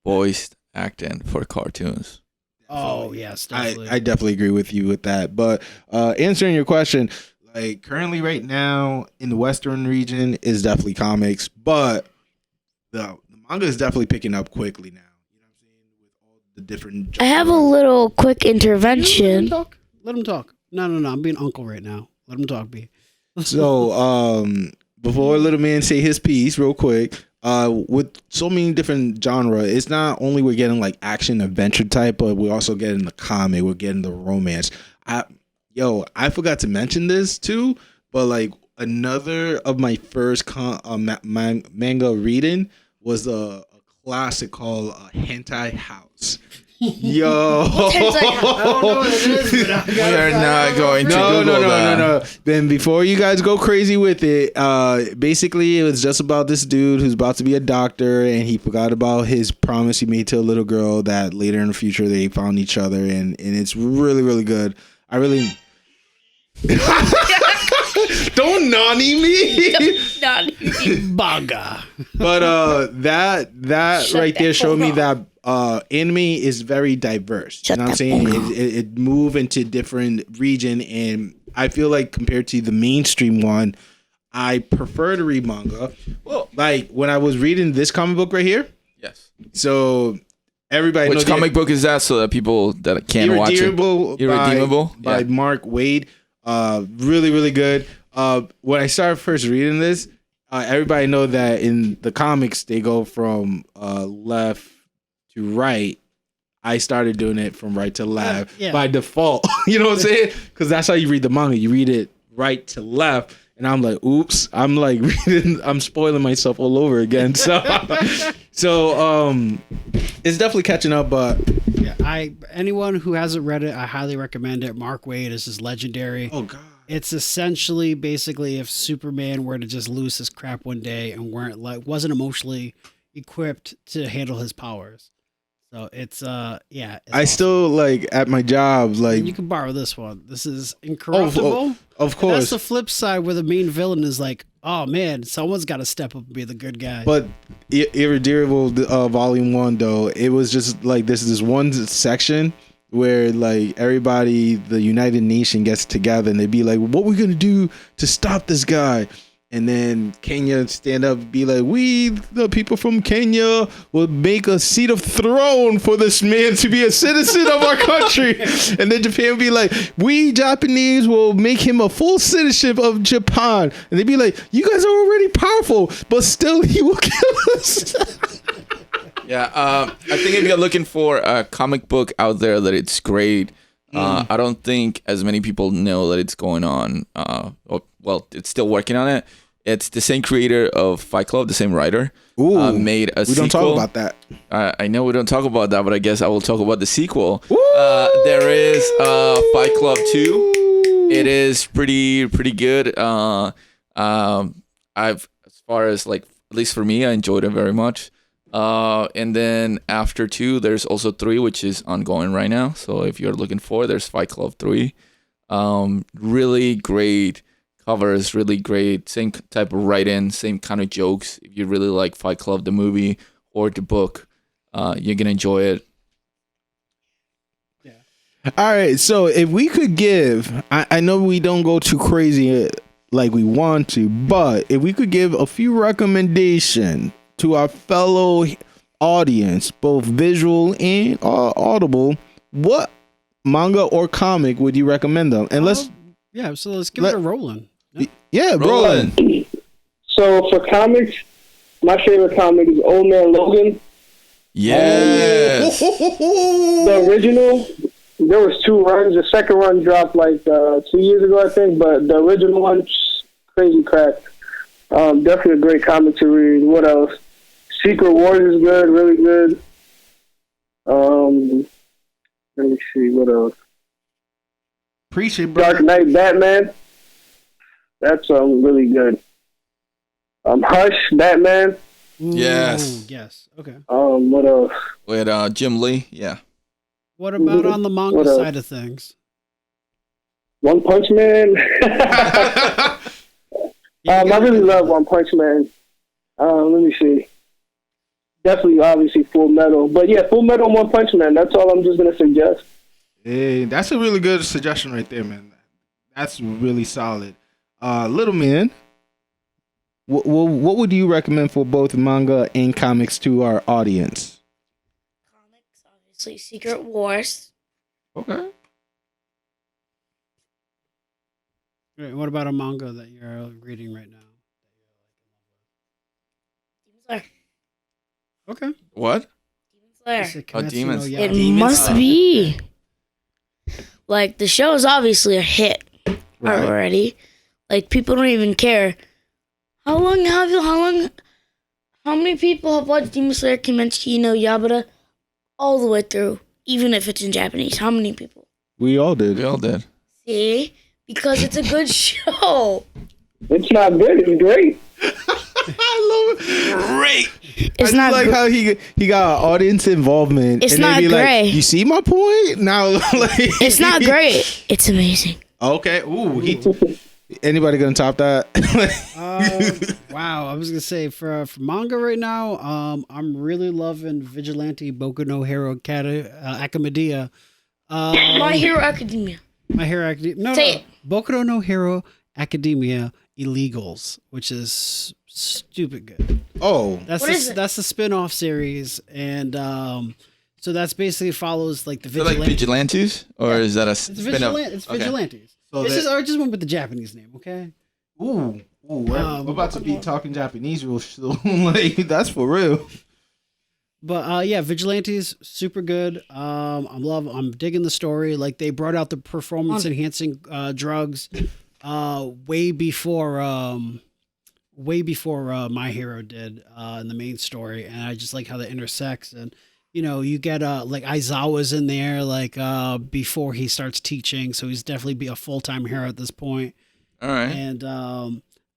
voiced acting for cartoons. Oh yes, definitely. I definitely agree with you with that. But answering your question, like currently right now in the Western region is definitely comics, but the manga is definitely picking up quickly now. You know what I'm saying? With all the different. I have a little quick intervention. Let him talk. No. I'm being uncle right now. Let him talk, B. So before little man say his piece, real quick. With so many different genre, it's not only we're getting like action adventure type, but we're also getting the comic, we're getting the romance. I forgot to mention this too, but like another of my first manga reading was a classic called Hentai House. Yo, I don't know what it is, but we are not going to Google that. No. Then before you guys go crazy with it, basically it was just about this dude who's about to be a doctor, and he forgot about his promise he made to a little girl that later in the future they found each other, and it's really, really good. I really don't nanny me. Manga. But that right there showed me that anime is very diverse. You know what I'm saying? It move into different region, and I feel like compared to the mainstream one, I prefer to read manga. Well, like when I was reading this comic book right here. Yes. So everybody knows. Which comic book is that? So that people that can't watch it. Irredeemable by Mark Waid. Really, really good. When I started first reading this, everybody know that in the comics they go from left to right. I started doing it from right to left by default. You know what I'm saying? Because that's how you read the manga. You read it right to left. And I'm like, oops, I'm like reading, I'm spoiling myself all over again. So it's definitely catching up, but yeah, anyone who hasn't read it, I highly recommend it. Mark Waid is just legendary. Oh god. It's essentially basically if Superman were to just lose his crap one day and wasn't emotionally equipped to handle his powers. So it's I awesome. still like at my job, like you can borrow this one. This is Incorruptible. Of course. And that's the flip side where the main villain is like, oh man, someone's got to step up and be the good guy. But Irredeemable Volume 1 though, it was just like this one section where like everybody, the United Nation gets together and they be like, what we gonna do to stop this guy? And then Kenya stand up and be like, we, the people from Kenya, will make a seat of throne for this man to be a citizen of our country. And then Japan will be like, we Japanese will make him a full citizenship of Japan. And they'd be like, you guys are already powerful, but still he will kill us. Yeah, I think if you're looking for a comic book out there that it's great, I don't think as many people know that it's going on. It's still working on it. It's the same creator of Fight Club, the same writer. Made a sequel. We don't talk about that. I know we don't talk about that, but I guess I will talk about the sequel. There is Fight Club 2. It is pretty good. As far as like, at least for me, I enjoyed it very much. And then after 2, there's also 3, which is ongoing right now. So if you're looking for, there's Fight Club 3. Really great covers, really great. Same type of write-in, same kind of jokes. If you really like Fight Club, the movie or the book, you're gonna enjoy it. Yeah. All right. So if we could give, I know we don't go too crazy like we want to, but if we could give a few recommendations to our fellow audience, both visual and audible, what manga or comic would you recommend them? And let's give it a rolling. Yeah, rolling. So for comics, my favorite comic is Old Man Logan. Yes. The original, there was 2 runs. The second run dropped like 2 years ago, I think, but the original one, crazy crack. Definitely a great comic to read. What else? Secret Wars is good, really good. Let me see, what else? Appreciate Dark Knight Batman. That's really good. Hush Batman. Yes. Yes. Okay. What else? With Jim Lee, yeah. What about on the manga side of things? One Punch Man. I really love One Punch Man. Let me see. Definitely, obviously, Full Metal. But yeah, Full Metal and One Punch Man. That's all I'm just going to suggest. Hey, that's a really good suggestion right there, man. That's really solid. Little man, what would you recommend for both manga and comics to our audience? Comics, obviously, Secret Wars. Okay. Great. What about a manga that you're reading right now? Demon Slayer. Okay. What? Demon Slayer. Demons. It must be. Like, the show is obviously a hit already. Like, people don't even care. How many people have watched Demon Slayer, Kimetsu no Yaiba all the way through, even if it's in Japanese? How many people? We all did. See? Because it's a good show. It's not good. It's great. I love it. Great. It's I not like how he got audience involvement. It's and not they be great. Like, you see my point? Now, like, it's not great. It's amazing. Okay. Ooh. Anybody gonna top that? Wow. I was gonna say for manga right now, I'm really loving Vigilante Boku no Hero Academia. My Hero Academia. My Hero Academia. No. Boku no Hero Academia Illegals, which is stupid good. Oh, that's the spin-off series, and so that's basically follows like the Vigilantes. Like Vigilantes, or is that a spin-off? It's Vigilantes. So I just went with the Japanese name, okay? Ooh, we're about to be talking Japanese real soon. Like, that's for real. But yeah, Vigilantes, super good. I'm digging the story. Like, they brought out the performance enhancing drugs way before My Hero did in the main story, and I just like how that intersects. And you get like Aizawa's in there like before he starts teaching, so he's definitely be a full-time hero at this point. All right. And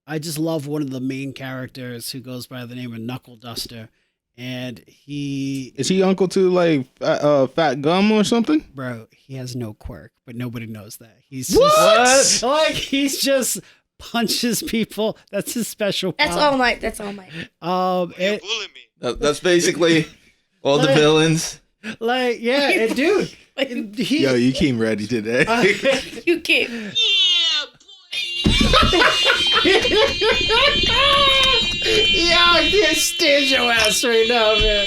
I just love one of the main characters who goes by the name of Knuckle Duster. And is he uncle to like Fat Gum or something? Bro, he has no quirk, but nobody knows that. He's what? Like he's just punches people. That's his special power. That's All Might. Bully me. That's basically all the villains. Like, yeah, dude. Yo, you came ready today. You came. Yeah, boy. Yo, I can't stand your ass right now, man.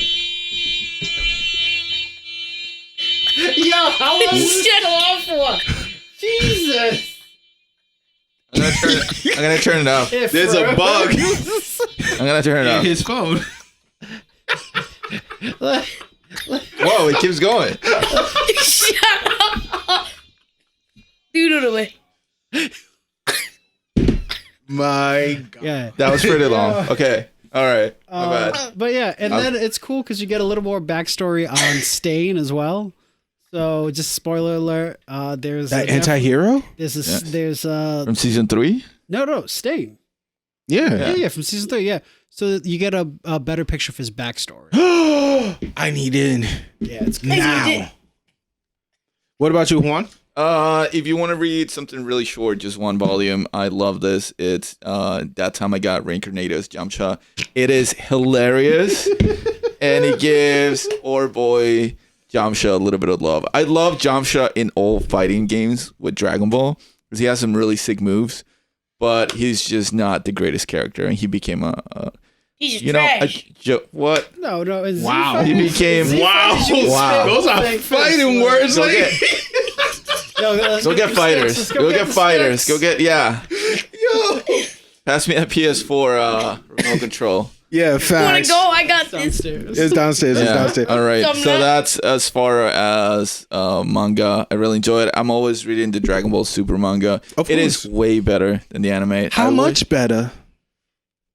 Yo, how was this Shut awful. Jesus. I'm gonna turn it off. There's a bug. I'm gonna turn it off. His phone. Whoa, it keeps going. Shut up. Dude, it away. My God. Yeah. That was pretty long. Okay. All right. My bad. But yeah, and then it's cool because you get a little more backstory on Stain as well. So just spoiler alert. There's That anti-hero? There's From season 3? no Stain. Yeah. Yeah, from season 3. Yeah, so you get a better picture of his backstory. I need in. Yeah, it's Now. What about you, Juan? If you want to read something really short, just one volume, I love this. It's That Time I Got Reincarnated as Yamcha. It is hilarious, and it gives our boy Yamcha a little bit of love. I love Yamcha in all fighting games with Dragon Ball because he has some really sick moves, but he's just not the greatest character, and he became He's just trash. What? No. It's Wow. He became Wow. Those are fighting words. Go Like, get, go get fighters. Go get fighters. Go get yo. Pass me that PS4 remote control. Yeah, Wanna facts. go? I got this. downstairs. It's downstairs. It's Yeah. downstairs. All right. Some So nut. that's as far as manga. I really enjoy it. I'm always reading the Dragon Ball Super manga. Of It is course. way better than the anime. How much better?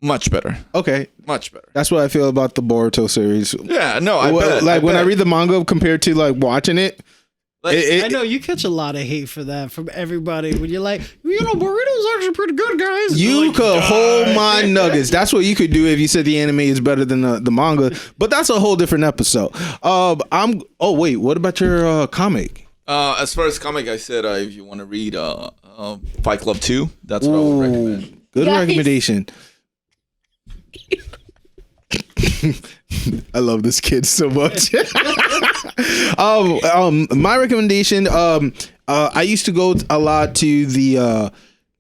Much better. Okay, Much better. that's what I feel about the Boruto series. Yeah. No. I Well, bet. like when I bet. read the manga compared to like watching it, Like, it- I know you catch a lot of hate for that from everybody when you're like, Burrito's actually pretty good, guys. you Like, could "Die." hold my nuggets. That's what you could do if you said the anime is better than the manga. But that's a whole different episode. Oh wait, what about your comic? as far as comic, I said if you want to read Fight Club 2, that's what I would recommend. Good Guys. recommendation. I love this kid so much. My recommendation. I used to go a lot to the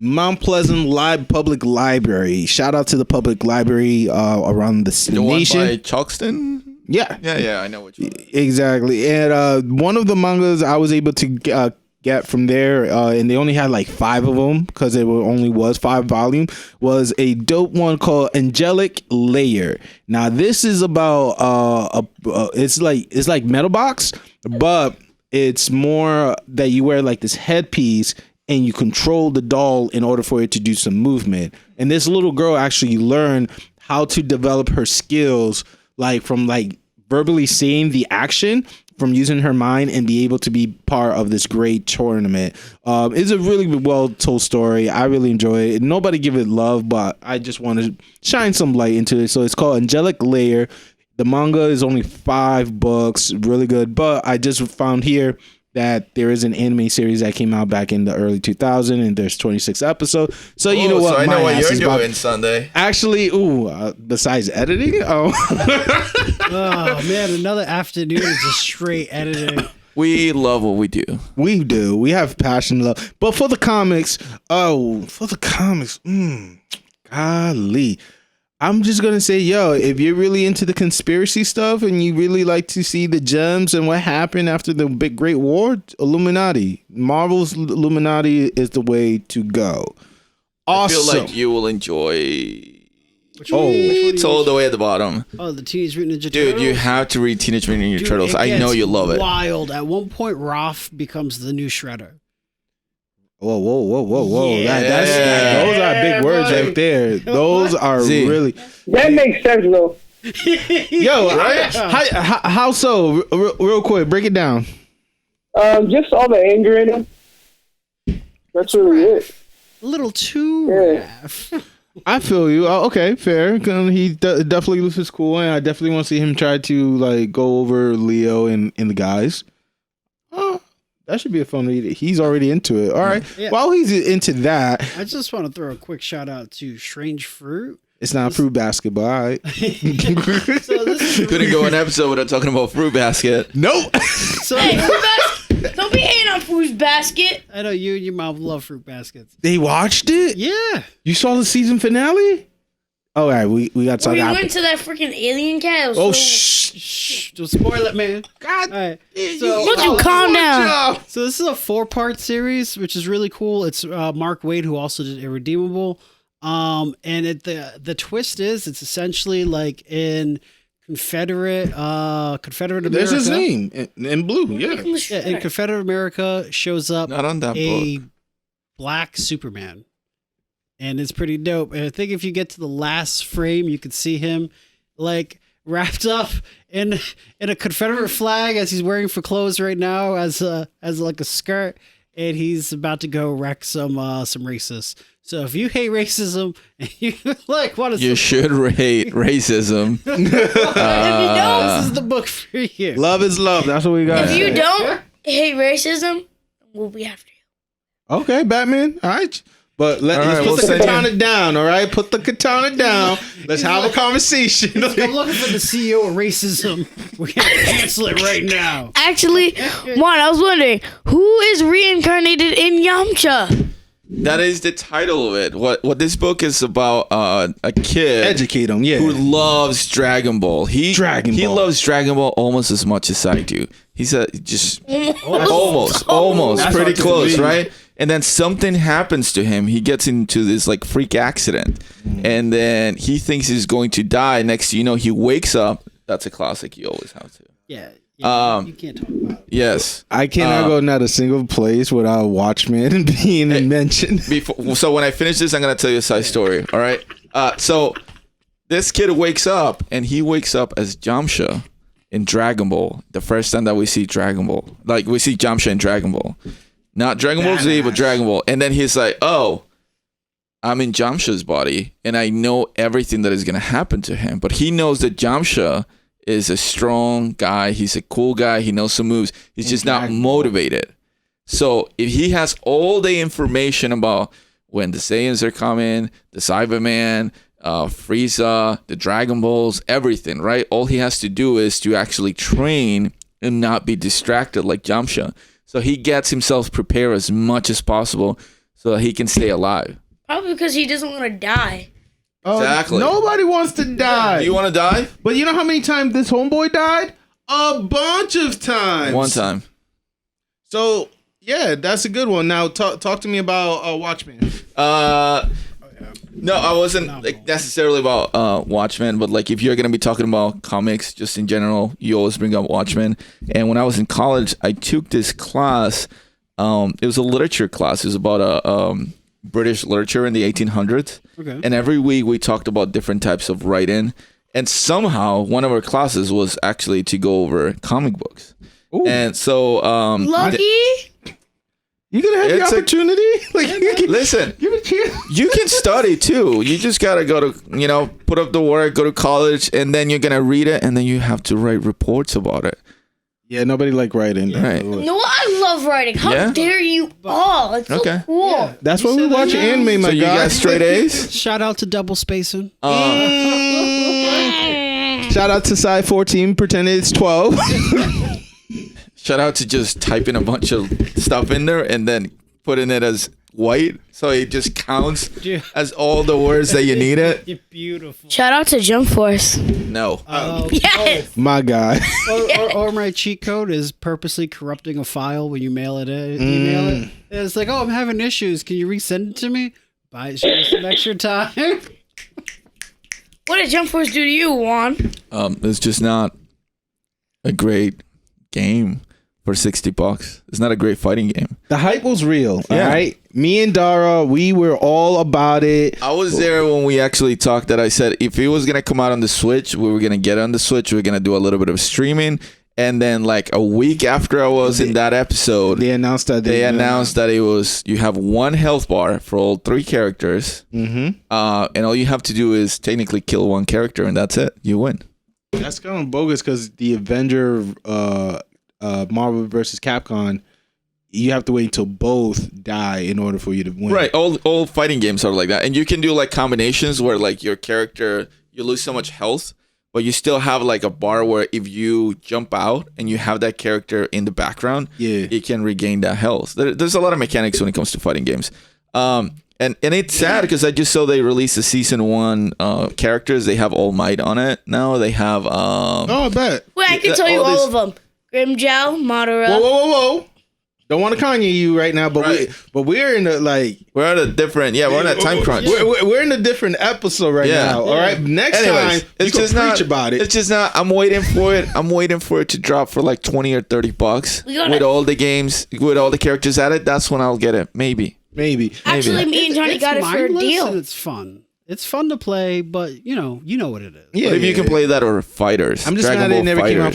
Mount Pleasant Public Library. Shout out to the public library around the The one nation. by Chalkston. Yeah, Yeah. I know which one. exactly. And one of the mangas I was able to get from there, and they only had like 5 of them because it only was 5 volume, was a dope one called Angelic Layer. Now this is about it's like Metal Box, but it's more that you wear like this headpiece and you control the doll in order for it to do some movement. And this little girl actually learned how to develop her skills, like from like verbally seeing the action, from using her mind, and be able to be part of this great tournament. It's a really well told story. I really enjoy it. Nobody give it love, but I just want to shine some light into it. So it's called Angelic Layer. The manga is only 5 books, really good. But I just found here that there is an anime series that came out back in the early 2000s, and there's 26 episodes. So you know what? So I know my what ass you're is about. doing Sunday. Actually, besides editing, Oh man, another afternoon is just straight editing. We love what we do. we do. We have passion, love. But for the comics, golly. I'm just gonna say, if you're really into the conspiracy stuff and you really like to see the gems and what happened after the big Great War, Illuminati, Marvel's Illuminati is the way to go. I feel Awesome. like you will enjoy. Which one It's all the way at the bottom. Oh, the Teenage Mutant Ninja Dude, Turtles. you have to read Teenage Mutant Ninja Dude, Turtles. it I know gets you love it. Wild. At one point, Raph becomes the new Shredder. Whoa. Yeah. Those are big words right there. Those are Z. really. That makes sense though. Yo, how so? Real quick, break it down. Just all the anger in him. That's really it. A little too Yeah. Raph. I feel you. Okay, fair. He definitely loses cool, and I definitely want to see him try to like go over Leo and the guys. Oh, that should be a fun read. He's already into it. All right. Yeah. While he's into that, I just want to throw a quick shout out to Strange Fruit. it's not fruit basketball. All right. So this is Couldn't go an episode without talking about Fruit Basket. Nope. so Hey, Fruit Basket. Don't be hating on Fruit Basket. I know you and your mom love fruit baskets. They watched it. Yeah. You saw the season finale. All right, we got Where something. we went to that freaking alien cat. It was Oh so- shh! Don't spoil it, man. God. All right. So, Would you calm down? so this is a 4-part series, which is really cool. It's Mark Waid, who also did Irredeemable. And the twist is it's essentially like in Confederate America. There's his name in blue. Yeah. Yeah, and Confederate America shows up Not on that a book. black Superman. And it's pretty dope. And I think if you get to the last frame, you can see him like wrapped up in a Confederate flag as he's wearing for clothes right now as like a skirt, and he's about to go wreck some racists. So if you hate racism and you like want to, You should hate racism. if you don't, this is the book for you. Love is love. That's what we got. If you don't hate racism, we'll be after you. Okay, Batman. All right. But let's right, put we'll the send katana down, all right? Put the katana down. Let's have a conversation. I'm looking for the CEO of racism. We're gonna cancel it right now. Actually, Juan, I was wondering who is reincarnated in Yamcha. That is the title of it. What this book is about, a kid Educate him, yeah. who loves Dragon Ball. He loves Dragon Ball almost as much as I do. He's almost That's pretty hard to close, believe. right? And then something happens to him. He gets into this like freak accident, and then he thinks he's going to die. Next, you know, he wakes up. That's a classic. You always have to. Yeah, Um, you can't talk about it. Yes. I cannot go not a single place without Watchmen being mentioned. So when I finish this, I'm gonna tell you a side story. All right. So this kid wakes up, and he wakes up as Yamcha in Dragon Ball. The first time that we see Dragon Ball, like we see Yamcha in Dragon Ball, not Dragon Ball Z, but Dragon Ball. And then he's like, "Oh, I'm in Yamcha's body, and I know everything that is gonna happen to him." But he knows that Yamcha is a strong guy. He's a cool guy. He knows some moves. He's just not motivated. So if he has all the information about when the Saiyans are coming, the Cyberman, Frieza, the Dragon Balls, everything, right? All he has to do is to actually train and not be distracted like Yamcha. So he gets himself prepared as much as possible so that he can stay alive. Probably because he doesn't want to die. Exactly. Nobody wants to die. Do you want to die? But you know how many times this homeboy died? A bunch of times. One time. So, yeah, that's a good one. Now, talk to me about Watchmen. No, I wasn't like necessarily about Watchmen, but like if you're gonna be talking about comics just in general, you always bring up Watchmen. And when I was in college, I took this class. It was a literature class. It was about British literature in the 1800s. Okay. And every week we talked about different types of writing. And somehow one of our classes was actually to go over comic books. Ooh. And so Lucky? You gonna have the It's a- opportunity? listen, Give it a chance. you can study too. You just gotta go to, put up the work, go to college, and then you're gonna read it, and then you have to write reports about it. Yeah, nobody like writing. Right. No, I love writing. How Yeah? dare you all? It's so Okay. cool. Yeah. That's why You we said watch that? anime, my So you guy. got straight A's? Shout out to double spacing. Shout out to Side 14, pretend it's 12. Shout out to just typing a bunch of stuff in there and then putting it as white, so it just counts Yeah. as all the words that you need it. You're beautiful. Shout out to Jump Force. No. Yes. My guy. Or my cheat code is purposely corrupting a file when you mail it. Email it. And it's like, oh, I'm having issues. Can you resend it to me? Buy some extra time. What did Jump Force do to you, Juan? It's just not a great game for $60. It's not a great fighting game. The hype was real, Yeah. all right? Me and Dara, we were all about it. I was there when we actually talked that I said if it was going to come out on the Switch, we were going to get on the Switch, we were going to do a little bit of streaming. And then like a week after I was in that episode, They announced that it was you have one health bar for all three characters. Mm-hmm. And all you have to do is technically kill one character and that's it. You win. That's kind of bogus because the Avenger Marvel versus Capcom, you have to wait until both die in order for you to win. Right. All fighting games are like that. And you can do like combinations where like your character, you lose so much health, but you still have like a bar where if you jump out and you have that character in the background, you can regain that health. There's a lot of mechanics when it comes to fighting games. And it's sad because I just saw they released the season 1 characters. They have All Might on it now. They have Oh, I bet. Wait, I can tell you all of them. Grimjow, Madara. Whoa. Don't want to Kanye you right now, but we're in a we're on a time crunch. We're in a different episode now. All right, next time you can preach about it. It's just not. I'm waiting for it. I'm waiting for it to drop for like $20 or $30 with all the games, with all the characters at it. That's when I'll get it. Maybe. Actually, me and Johnny got it for a deal. And it's fun. It's fun to play, but you know what it is. Yeah, if you can play that or fighters. I'm just mad it never came out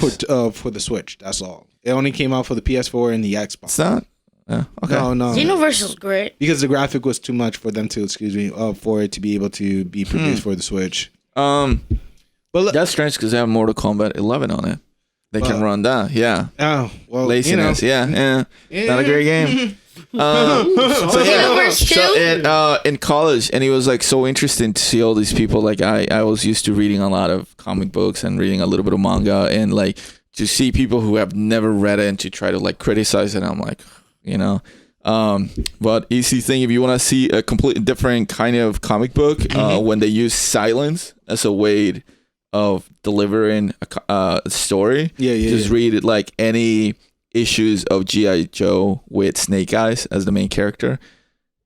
for the Switch. That's all. It only came out for the PS4 and the Xbox. It's not. Okay. No. Xenoverse is great Because the graphic was too much for them to, for it to be able to be produced for the Switch. But that's strange because they have Mortal Kombat 11 on it. They can run that. Yeah. Oh, well, laziness. Yeah. Not a great game. In college, and it was like so interesting to see all these people. Like I was used to reading a lot of comic books and reading a little bit of manga, and like to see people who have never read it and to try to like criticize it. I'm like, but easy thing if you want to see a completely different kind of comic book, when they use silence as a way of delivering a story, just read it like any issues of G.I. Joe with Snake Eyes as the main character.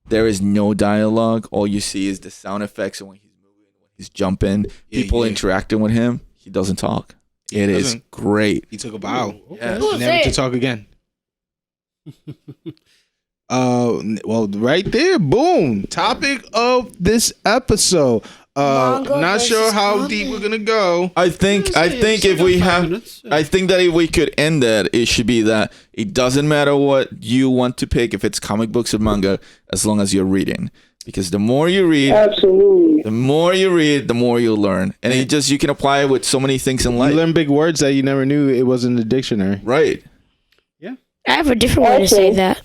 There is no dialogue. All you see is the sound effects when he's moving, when he's jumping, people interacting with him. He doesn't talk. It is great. He took a bow. Yeah. Never to talk again. Well, right there, boom. Topic of this episode. Not sure how deep we're gonna go. I think if we I think that if we could end that, it should be that it doesn't matter what you want to pick, if it's comic books or manga, as long as you're reading. Because the more you read, absolutely, the more you read, the more you'll learn, and you can apply it with so many things in life. You learn big words that you never knew it was in the dictionary. Right. Yeah. I have a different way to say that.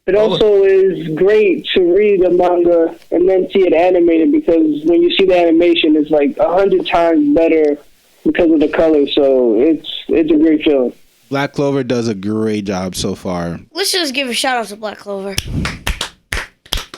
It also is great to read a manga and then see it animated, because when you see the animation, it's like 100 times better because of the color. So it's a great feeling. Black Clover does a great job so far. Let's just give a shout out to Black Clover.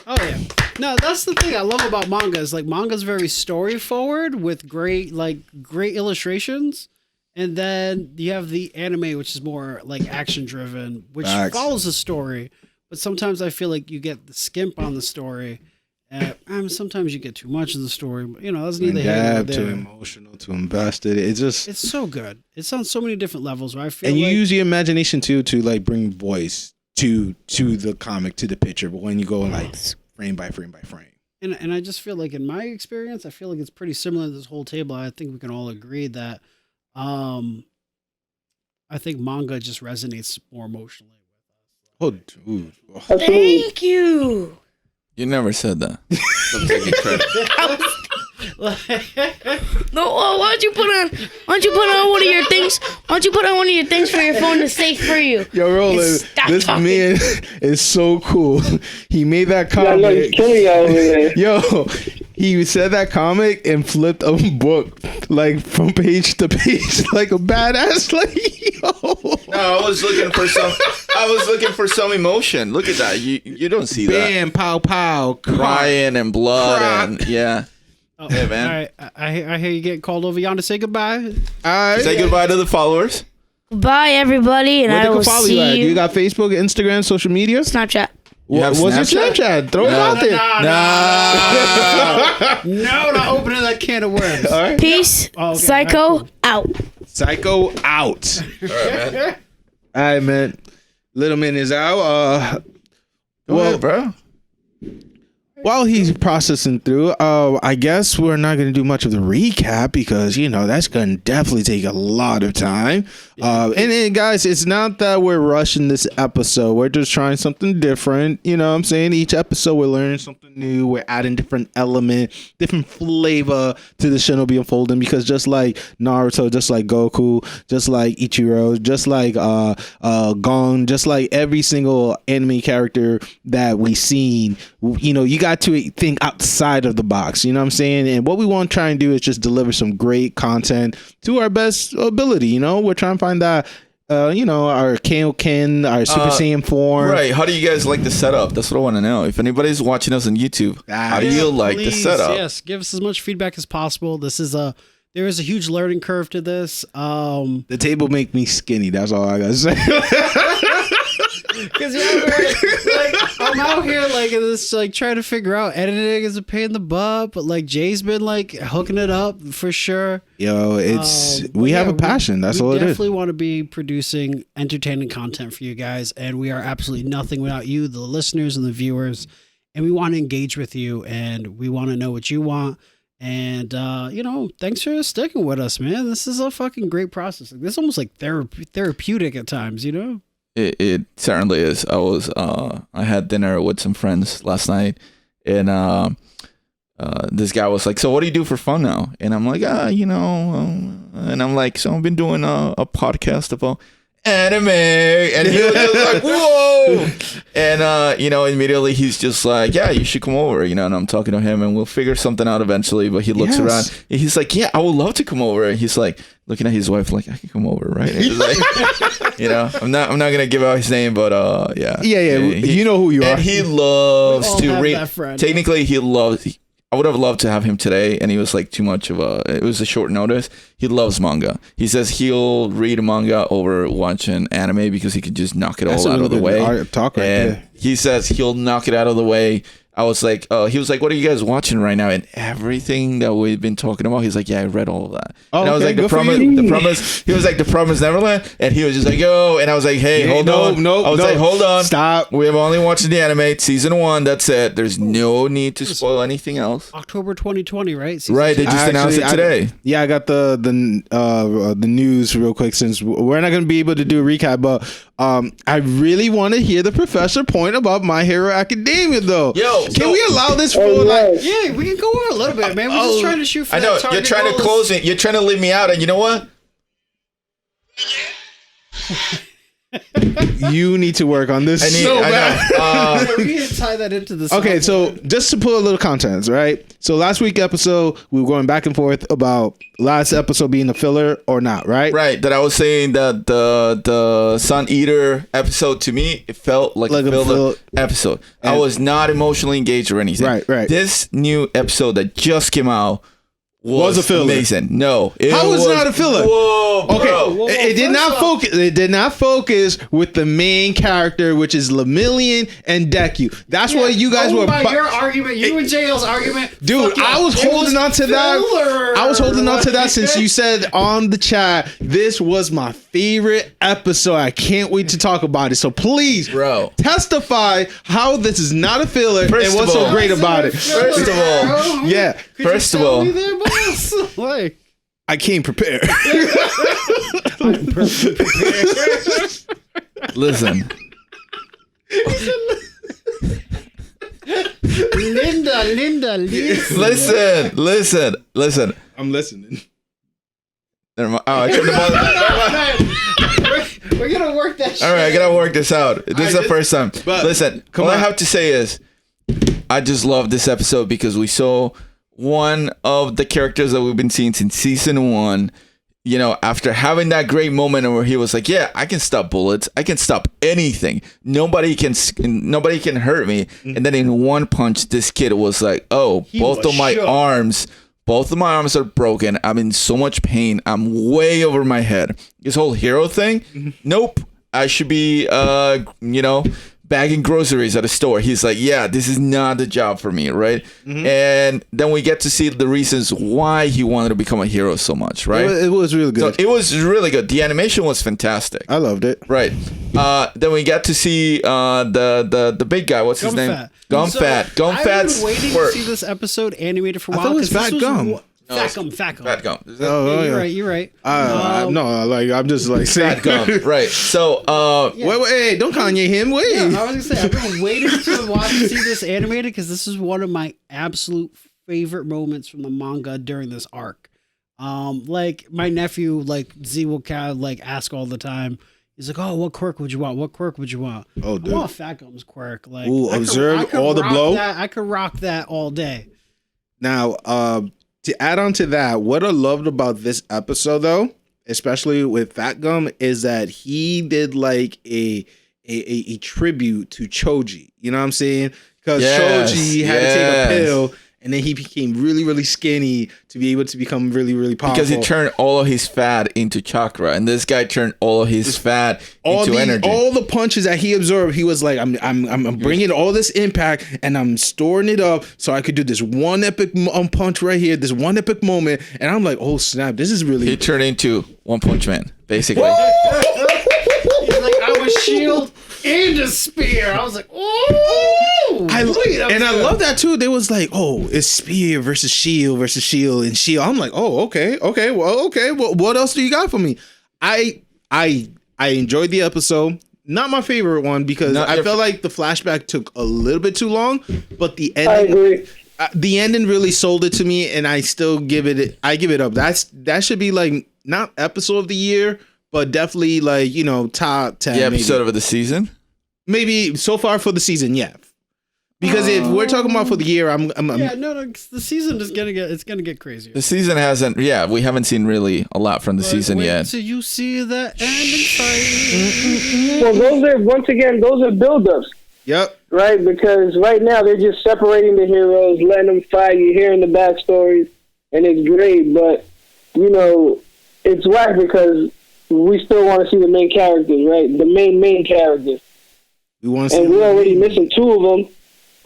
Oh yeah. No, that's the thing I love about manga is like manga's very story forward with great illustrations. And then you have the anime, which is more like action driven, which follows the story. But sometimes I feel like you get the skimp on the story. Sometimes you get too much of the story. But, that's neither here nor there. Too emotional, too invested. It's so good. It's on so many different levels where I feel and you use your imagination too to like bring voice to the comic, to the picture. But when you go like frame by frame by frame. And I just feel like in my experience, I feel like it's pretty similar to this whole table. I think we can all agree that I think manga just resonates more emotionally. Oh, dude. Thank you. You never said that. I'm taking credit. No, why don't you put on one of your things? Why don't you put on one of your things for your phone to say for you? Yo, Roland, this man is so cool. He made that comic. Yeah, he's killing you over there. Yo, he said that comic and flipped a book like from page to page like a badass. Like, yo. No, I was looking for some emotion. Look at that. You don't see that. Bam, pow, pow, crying and blood and yeah. Oh, yeah, man. All right, I hear you getting called over. You want to say goodbye? All right. Say goodbye to the followers. Bye, everybody, and I will see you. You got Facebook, Instagram, social media? Snapchat. What's your Snapchat? Throw it out there. No, not opening that can of worms. All right. Peace. Oh, okay. Psycho out. Psycho out. All right, man. All right, man. Little man is out. Go ahead, bro. While he's processing through, I guess we're not going to do much of the recap because, that's going to definitely take a lot of time. And then, guys, it's not that we're rushing this episode. We're just trying something different. You know what I'm saying? Each episode, we're learning something new. We're adding different element, different flavor to the Shinobi Unfolding, because just like Naruto, just like Goku, just like Ichiro, just like Gon, just like every single anime character that we've seen, you got to think outside of the box, you know what I'm saying? And what we want to try and do is just deliver some great content to our best ability. We're trying to find that our Kaioken, our Super Saiyan form. Right. How do you guys like the setup? That's what I want to know. If anybody's watching us on YouTube, how do you like the setup? Yes, give us as much feedback as possible. There is a huge learning curve to this. The table make me skinny. That's all I gotta say. Because I'm out here like this, like trying to figure out editing is a pain in the butt, but like Jay's been like hooking it up for sure. Yo, we have a passion. That's all it is. We definitely want to be producing entertaining content for you guys, and we are absolutely nothing without you, the listeners and the viewers. And we want to engage with you, and we want to know what you want. And thanks for sticking with us, man. This is a fucking great process. This is almost like therapeutic at times, you know. It certainly is. I had dinner with some friends last night, and this guy was like, "So what do you do for fun now?" And I'm like, and I'm like, "So I've been doing a podcast about anime," and he was just like, "Whoa!" And immediately he's just like, "Yeah, you should come over," and I'm talking to him, and we'll figure something out eventually. But he looks around, and he's like, "Yeah, I would love to come over." And he's like looking at his wife, like, "I can come over, right?" And he's like, I'm not gonna give out his name, but yeah, you know who you are. And he loves to read. Technically, he loves. I would have loved to have him today, and he was like too much of it was a short notice. He loves manga. He says he'll read manga over watching anime because he could just knock it all out of the way. He says he'll knock it out of the way. I was like, he was like, "What are you guys watching right now?" And everything that we've been talking about, he's like, "Yeah, I read all of that." And I was like, the promise. He was like, "The Promised Neverland," and he was just like, "Yo," and I was like, "Hey, hold on." I was like, "Hold on, stop. We have only watched the anime season 1. That's it. There's no need to spoil anything else." October 2020, right? Right. They just announced it today. I got the news real quick since we're not going to be able to do a recap, but I really want to hear the professor point about My Hero Academia, though. Yo. Can we allow this for Yeah, we can go over a little bit, man. We're just trying to shoot for I know that you're trying to close it. You're trying to leave me out, and you know what? You need to work on this bad. We need to tie that into this. Okay, so just to put a little context, right? So last week's episode, we were going back and forth about last episode being a filler or not, right? Right. That I was saying that the Sun Eater episode, to me, it felt like a filler episode. I was not emotionally engaged or anything. Right. This new episode that just came out was a filler. Amazing. No, how was not a filler? Whoa, bro. Okay, it did not focus. It did not focus with the main character, which is Lemillion and Deku. That's what you guys were. Your argument, you and JL's argument, dude. I was holding on to that. I was holding on to that since you said on the chat this was my favorite episode. I can't wait to talk about it. So please, bro, testify how this is not a filler and what's so great about it. First of all, yeah. First of all. Like, I came prepared. I'm perfectly prepared. Listen. Linda, listen. I'm listening. Never mind. Oh, I turned the ball. We're gonna work that shit. All right, I gotta work this out. This is the first time. But listen, all I have to say is I just love this episode because we saw one of the characters that we've been seeing since season 1, after having that great moment where he was like, "Yeah, I can stop bullets. I can stop anything. Nobody can hurt me." And then in one punch, this kid was like, "Oh, both of my arms are broken. I'm in so much pain. I'm way over my head." This whole hero thing, nope. I should be, bagging groceries at a store. He's like, "Yeah, this is not the job for me," right? And then we get to see the reasons why he wanted to become a hero so much, right? It was really good. So it was really good. The animation was fantastic. I loved it. Right. Then we get to see the big guy. What's his name? Gumfat. I've been waiting to see this episode animated for a while. I thought it was Fat Gum. Fat Gum. You're right. No, like I'm just like Fat Gum. Right. So, wait, don't Kanye him. Wait. Yeah, I was gonna say I've been waiting to see this animated because this is one of my absolute favorite moments from the manga during this arc. Like my nephew, like Z will ask all the time. He's like, "Oh, what quirk would you want? What quirk would you want?" Oh, dude. I want Fat Gum's quirk. Like, observe all the blow. I could rock that all day. Now, to add on to that, what I loved about this episode, though, especially with Fat Gum, is that he did like a tribute to Choji. You know what I'm saying? Because Choji had to take a pill, and then he became really, really skinny to be able to become really, really powerful. Because he turned all of his fat into chakra, and this guy turned all of his fat into energy. All the punches that he absorbed, he was like, I'm bringing all this impact, and I'm storing it up so I could do this one epic punch right here, this one epic moment, and I'm like, oh snap, this is really. He turned into One Punch Man, basically. He's like, I was shield and a spear. I was like, ooh. I love that too. They was like, oh, it's spear versus shield and shield. I'm like, oh, okay. Well, what else do you got for me? I enjoyed the episode. Not my favorite one because I felt like the flashback took a little bit too long, but the ending. I agree. The ending really sold it to me, and I still give it up. That should be like not episode of the year, but definitely like top 10. The episode of the season. Maybe so far for the season, yeah. Because if we're talking about for the year, I'm the season is gonna get crazier. The season hasn't. Yeah, we haven't seen really a lot from the season yet. So you see the ending fight. Well, those are build-ups. Yep. Right, because right now they're just separating the heroes, letting them fight. You're hearing the backstories, and it's great. But it's whack because we still want to see the main characters, right? The main characters. We want to see. And we're already missing 2 of them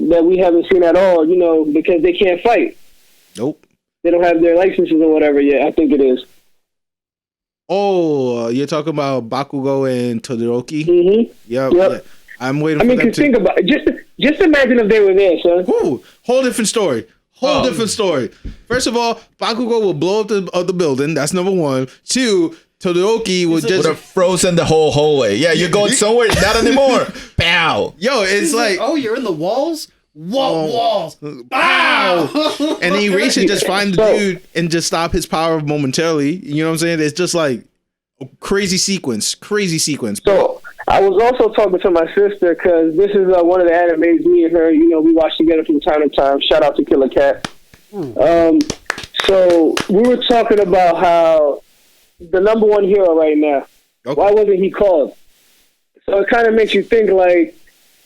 that we haven't seen at all. Because they can't fight. Nope. They don't have their licenses or whatever yet. I think it is. Oh, you're talking about Bakugo and Todoroki? Mm-hmm. Yep. Yeah. I'm waiting for them to... think about it. Just imagine if they were there, son. Ooh, whole different story. Different story. First of all, Bakugo will blow up the building. That's number 1. 2, Todoroki would have frozen the whole hallway. Yeah, you're going somewhere. Not anymore. Bow. Yo, it's like... Oh, you're in the walls? Walls. Bow. And then Eraser just find the dude and just stop his power momentarily. You know what I'm saying? It's just like a crazy sequence. So... I was also talking to my sister because this is one of the animes me and her, we watch together from time to time. Shout out to Killer Cat. So we were talking about how the number 1 hero right now, why wasn't he called? So it kind of makes you think like,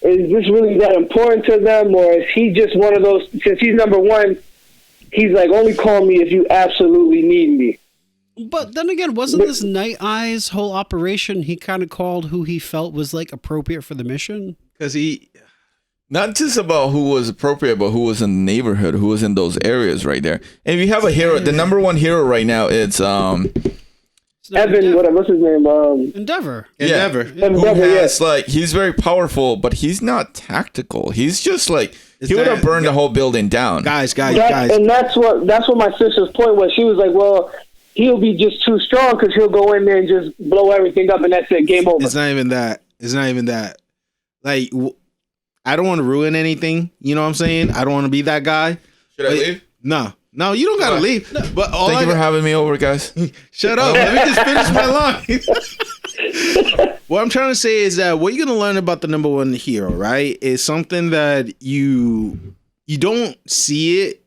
is this really that important to them, or is he just one of those, since he's number 1, he's like, only call me if you absolutely need me. But then again, wasn't this Night Eye's whole operation? He kind of called who he felt was like appropriate for the mission. Because he, not just about who was appropriate, but who was in the neighborhood, who was in those areas right there. And if you have a hero, the number 1 hero right now, it's Evan. What's his name? Endeavor. Yeah. Who has like, he's very powerful, but he's not tactical. He's just like, he would have burned the whole building down. Guys. And that's what my sister's point was. She was like, well, he'll be just too strong because he'll go in there and just blow everything up, and that's it. Game over. It's not even that. Like, I don't want to ruin anything. You know what I'm saying? I don't want to be that guy. Should I leave? No, you don't gotta leave. No. But thank you for having me over, guys. Shut up. Let me just finish my line. What I'm trying to say is that what you're gonna learn about the number 1 hero, right, is something that you don't see it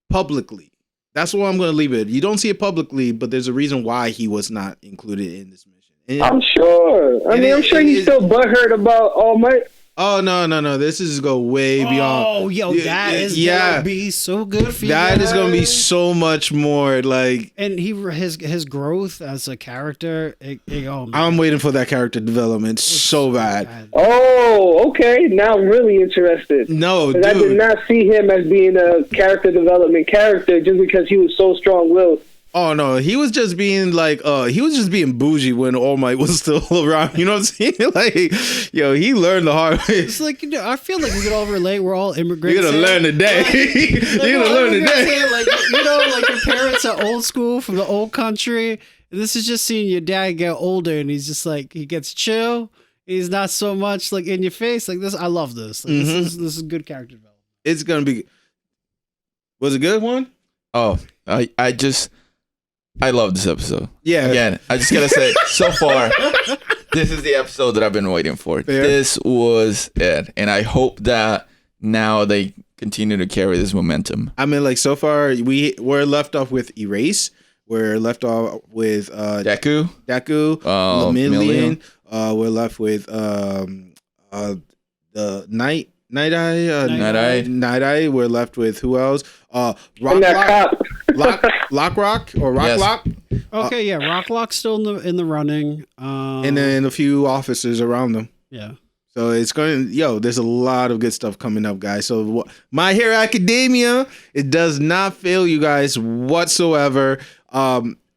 publicly. That's where I'm going to leave it. You don't see it publicly, but there's a reason why he was not included in this mission. And I'm sure. I'm sure he's still butthurt about All Might. Oh, no. This is go way beyond. Oh, yo, that is going to be so good for you. That is going to be so much more like. And his growth as a character. I'm waiting for that character development so bad. Oh, okay. Now I'm really interested. No, dude. I did not see him as being a character development character just because he was so strong-willed. Oh no, he was just being like, he was just being bougie when All Might was still around. You know what I'm saying? Like, yo, he learned the hard way. It's like, I feel like we could all relate. We're all immigrants. You're gonna learn today. You're gonna learn today. Like, like your parents are old school from the old country. And this is just seeing your dad get older, and he's just like, he gets chill. He's not so much like in your face. Like this, I love this. Like, this is good character development. It's gonna be. Was it a good one? Oh, I love this episode. Yeah. Again, I just gotta say, so far, this is the episode that I've been waiting for. Fair. This was it, and I hope that now they continue to carry this momentum. I mean, like so far, we're left off with Erase. We're left off with Deku, Lemillion. We're left with the Knight Night Eye. Night Eye. We're left with who else? Rock or Rock Yes. Lock. Okay, yeah, Rock Lock's still in the running. And then a few officers around them. Yeah. So it's going. There's a lot of good stuff coming up, guys. So My Hero Academia, it does not fail you guys whatsoever.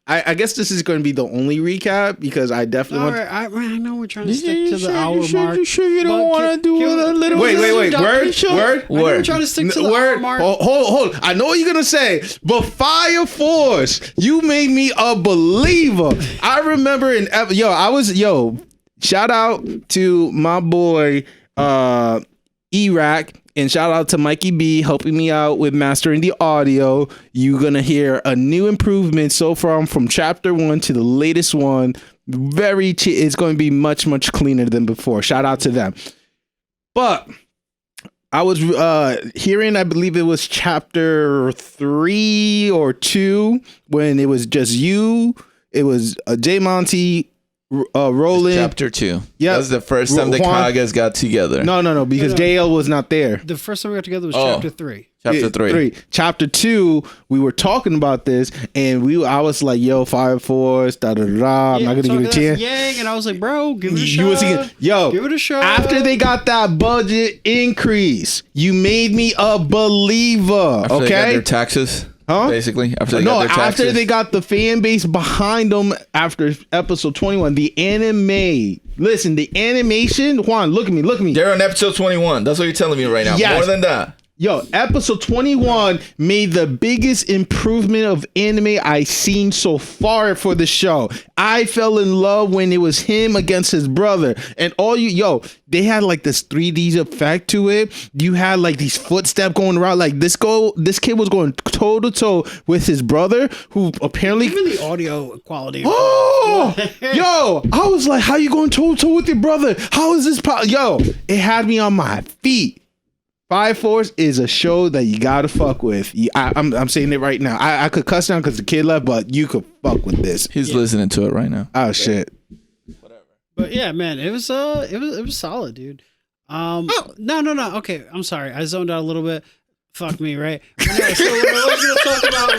I guess this is going to be the only recap because I definitely want. I know we're trying to stick to the hour mark. You sure you don't want to do a little? Wait. Word. We're trying to stick to the hour mark. Hold. I know what you're gonna say, but Fire Force, you made me a believer. I remember shout out to my boy Iraq. And shout out to Mikey B helping me out with mastering the audio. You're going to hear a new improvement so far from chapter 1 to the latest one. It's going to be much, much cleaner than before. Shout out to them. But I was hearing, I believe it was chapter 3 or 2 when it was just you. It was J Montey, Roland. Chapter 2. Yeah, that was the first time the Kagas got together. No, because JL was not there. The first time we got together was chapter 3. Chapter 3. Chapter 2, we were talking about this, and I was like, "Yo, Fire Force, da da da." I'm not gonna give it a chance. Yang, and I was like, "Bro, give it a shot." Give it a shot. After they got that budget increase, you made me a believer. After they got their taxes. Huh? Basically, after they got the fan base behind them after episode 21, the animation. Juan, look at me. They're on episode 21. That's what you're telling me right now. Yes. More than that. Episode 21 made the biggest improvement of anime I've seen so far for the show. I fell in love when it was him against his brother. And they had like this 3D effect to it. You had like these footsteps going around. Like this kid was going toe to toe with his brother, who apparently even the audio quality. I was like, how you going toe to toe with your brother? How is this it had me on my feet. Fire Force is a show that you gotta fuck with. I'm saying it right now. I could cuss down because the kid left, but you could fuck with this. He's listening to it right now. Oh shit. Whatever. But yeah, man, it was solid, dude. No. Okay, I'm sorry, I zoned out a little bit. Fuck me, right? Yeah, so what I was gonna talk about.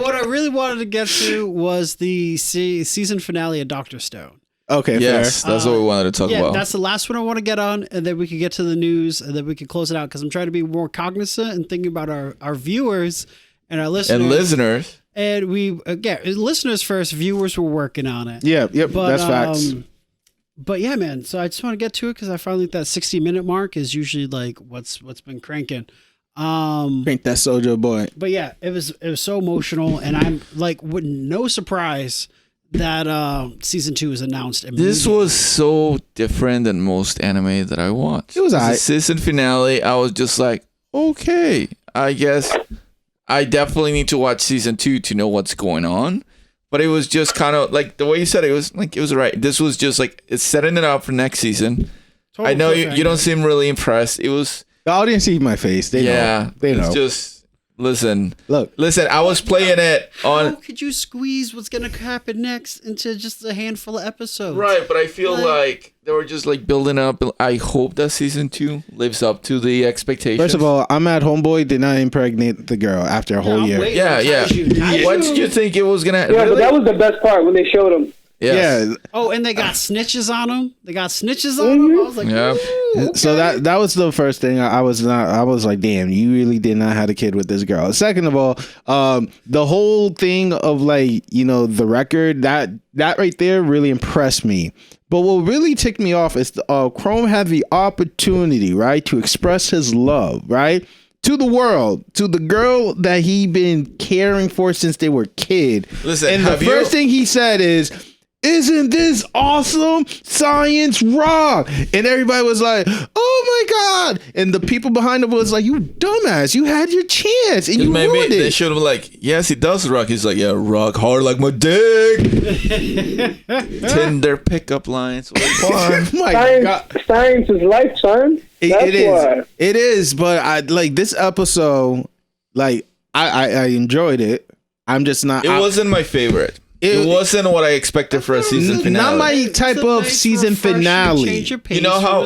What I really wanted to get to was the season finale of Dr. Stone. Okay, yes, fair. That's what we wanted to talk about. That's the last one I want to get on, and then we can get to the news, and then we can close it out, because I'm trying to be more cognizant and thinking about our viewers and our listeners. And listeners first, viewers were working on it. Yeah, that's facts. But yeah, man, so I just want to get to it, because I finally think that 60-minute mark is usually like what's been cranking. Crank that soldier boy. But yeah, it was so emotional, and I'm like, with no surprise that season 2 was announced immediately. This was so different than most anime that I watched. It was the season finale. I was just like, okay, I guess I definitely need to watch season 2 to know what's going on. But it was just kind of like the way you said it, was right. This was just like, it's setting it up for next season. I know you don't seem really impressed. It was the audience see my face. They know. It's just. Listen. I was playing it on. How could you squeeze what's gonna happen next into just a handful of episodes? Right, but I feel like they were just like building up. I hope that season 2 lives up to the expectations. First of all, I'm at homeboy did not impregnate the girl after a whole year. Yeah. What did you think it was gonna? Yeah, but that was the best part when they showed him. Yes. Yeah. Oh, and they got snitches on them. I was like, okay. So that was the first thing. I was like, damn, you really did not have a kid with this girl. Second of all, the whole thing of like, the record, that right there really impressed me. But what really ticked me off is Chrome had the opportunity, right, to express his love, right, to the world, to the girl that he been caring for since they were kid. Listen, and the first thing he said is, "Isn't this awesome? Science rock!" And everybody was like, "Oh my god!" And the people behind him was like, "You dumbass! You had your chance and you ruined it." They should have been like, "Yes, it does rock." He's like, "Yeah, rock hard like my dick." Tinder pickup lines. Oh my god! Science is life, son. It is. It is. But I like this episode. Like I enjoyed it. I'm just not. It wasn't my favorite. It wasn't what I expected for a season finale. Not my type of season finale. You know how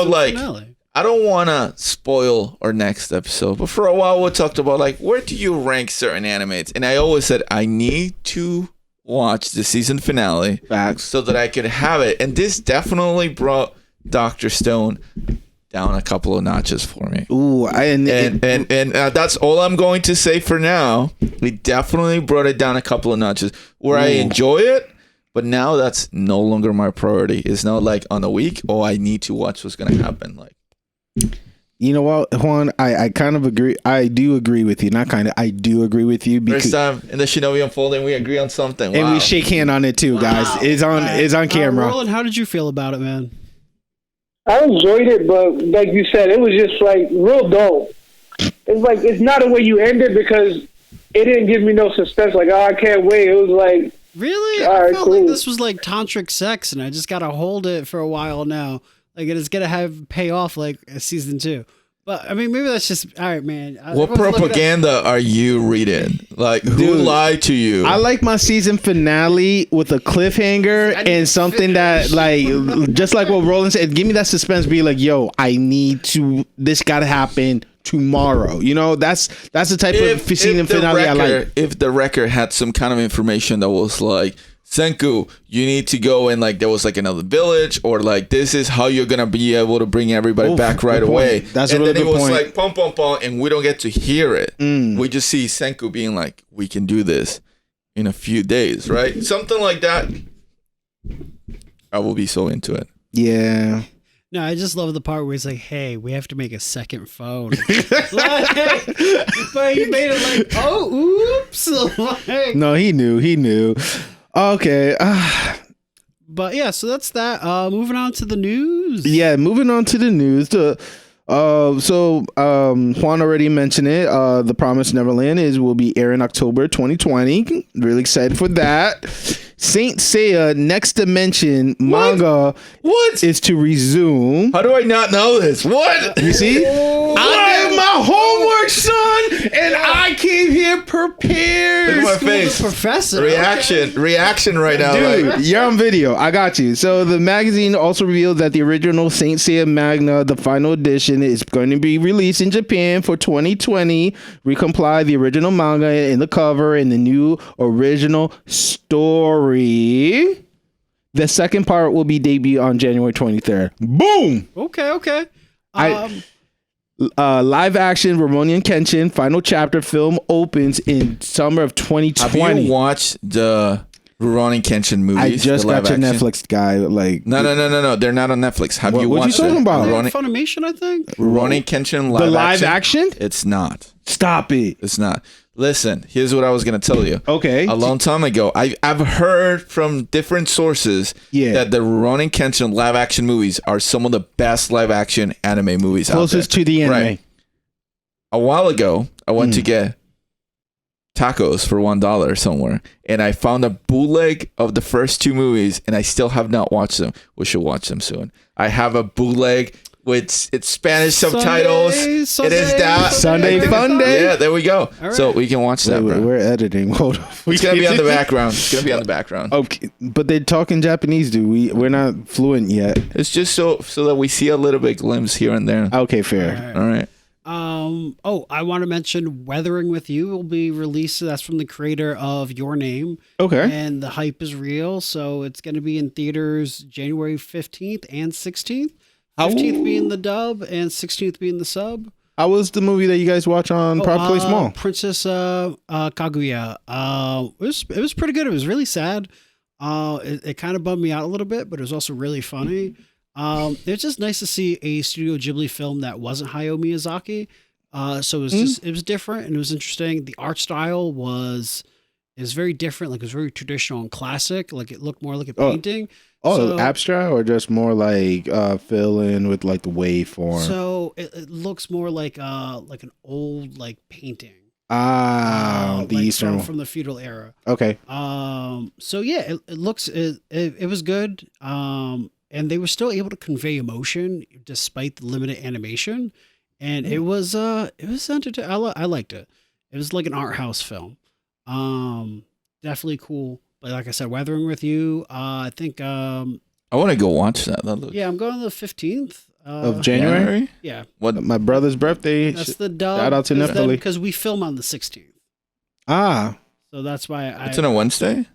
like finale. I don't want to spoil our next episode, but for a while we talked about like where do you rank certain animes, and I always said I need to watch the season finale so that I could have it, and this definitely brought Dr. Stone down a couple of notches for me. Ooh, and that's all I'm going to say for now. We definitely brought it down a couple of notches where I enjoy it. But now that's no longer my priority. It's not like on a week, I need to watch what's going to happen. Like, you know what, Juan? I kind of agree. I do agree with you. Not kind of. I do agree with you. Because first time in the Shinobi Unfolding, we agree on something. And we shake hand on it too, guys. It's on camera. Roland, how did you feel about it, man? I enjoyed it, but like you said, it was just like real dull. It's like it's not a way you end it because it didn't give me no suspense. Like, I can't wait. It was like, really? I felt like this was like tantric sex, and I just gotta hold it for a while now. Like, it's gonna have pay off like a season 2. But I mean, maybe that's just all right, man. What propaganda are you reading? Like, who lied to you? I like my season finale with a cliffhanger and something that, like, just like what Roland said, give me that suspense. Be like, yo, I need to. This gotta happen tomorrow. You know, that's the type of season finale I like. If the record had some kind of information that was like, Senku, you need to go and like there was like another village, or like this is how you're gonna be able to bring everybody back right away. That's a really good point. And then it was like pom pom pom, and we don't get to hear it. We just see Senku being like, "We can do this in a few days," right? Something like that. I will be so into it. Yeah. No, I just love the part where he's like, "Hey, we have to make a second phone," but he made it like, "Oh, oops!" Like, no, he knew. Okay. But yeah, so that's that. Moving on to the news. Yeah, moving on to the news. Juan already mentioned it. The Promised Neverland will be airing October 2020. Really excited for that. Saint Seiya Next Dimension manga is to resume. How do I not know this? What? You see? I did my homework, son, and I came here prepared. Look at my face. Professor. Reaction right now. Dude, like. You're on video. I got you. So the magazine also revealed that the original Saint Seiya manga, the final edition, is going to be released in Japan for 2020. Recompile the original manga in the cover and the new original story. The second part will be debut on January 23rd. Boom! Okay. Live action Rurouni Kenshin final chapter film opens in summer of 2020. Have you watched the Rurouni Kenshin movies? I just got your Netflix guy. Like no. They're not on Netflix. Have you watched it? What are you talking about? Funimation, I think. Rurouni Kenshin live action? It's not. Stop it. It's not. Listen, here's what I was going to tell you. Okay. A long time ago, I've heard from different sources that the Rurouni Kenshin live action movies are some of the best live action anime movies closest out there. to the anime. Right. A while ago, I went to get tacos for $1 somewhere, and I found a bootleg of the first 2 movies, and I still have not watched them. We should watch them soon. I have a bootleg with its Spanish subtitles. It is that Sunday Fun Day. Yeah, there we go. Right. So we can watch that. Wait, we're editing. Hold on. It's gonna be on the background. Okay, but they talk in Japanese, dude. We're not fluent yet. It's just so that we see a little bit glimpse here and there. Okay, fair. All right. I want to mention Weathering with You will be released. That's from the creator of Your Name. Okay. And the hype is real. So it's going to be in theaters January 15th and 16th. 15th being the dub and 16th being the sub. How was the movie that you guys watch on Proud Place Mall? Princess Kaguya. It was pretty good. It was really sad. It kind of bummed me out a little bit, but it was also really funny. It's just nice to see a Studio Ghibli film that wasn't Hayao Miyazaki. So it was different and it was interesting. The art style is very different. Like, it was very traditional and classic. Like, it looked more like a painting. Abstract, or just more like fill in with like the waveform? So it looks more like an old like painting. The Eastern from the feudal era. Okay. So yeah, it was good. And they were still able to convey emotion despite the limited animation, and it was entertaining. I liked it. It was like an art house film. definitely cool. But like I said, Weathering with You, I think. I want to go watch that. Yeah, I'm going the 15th of January. Yeah, What my brother's birthday. that's the dub. Shout out to Nepali because we film on the 16th. Ah, So that's why It's on a Wednesday.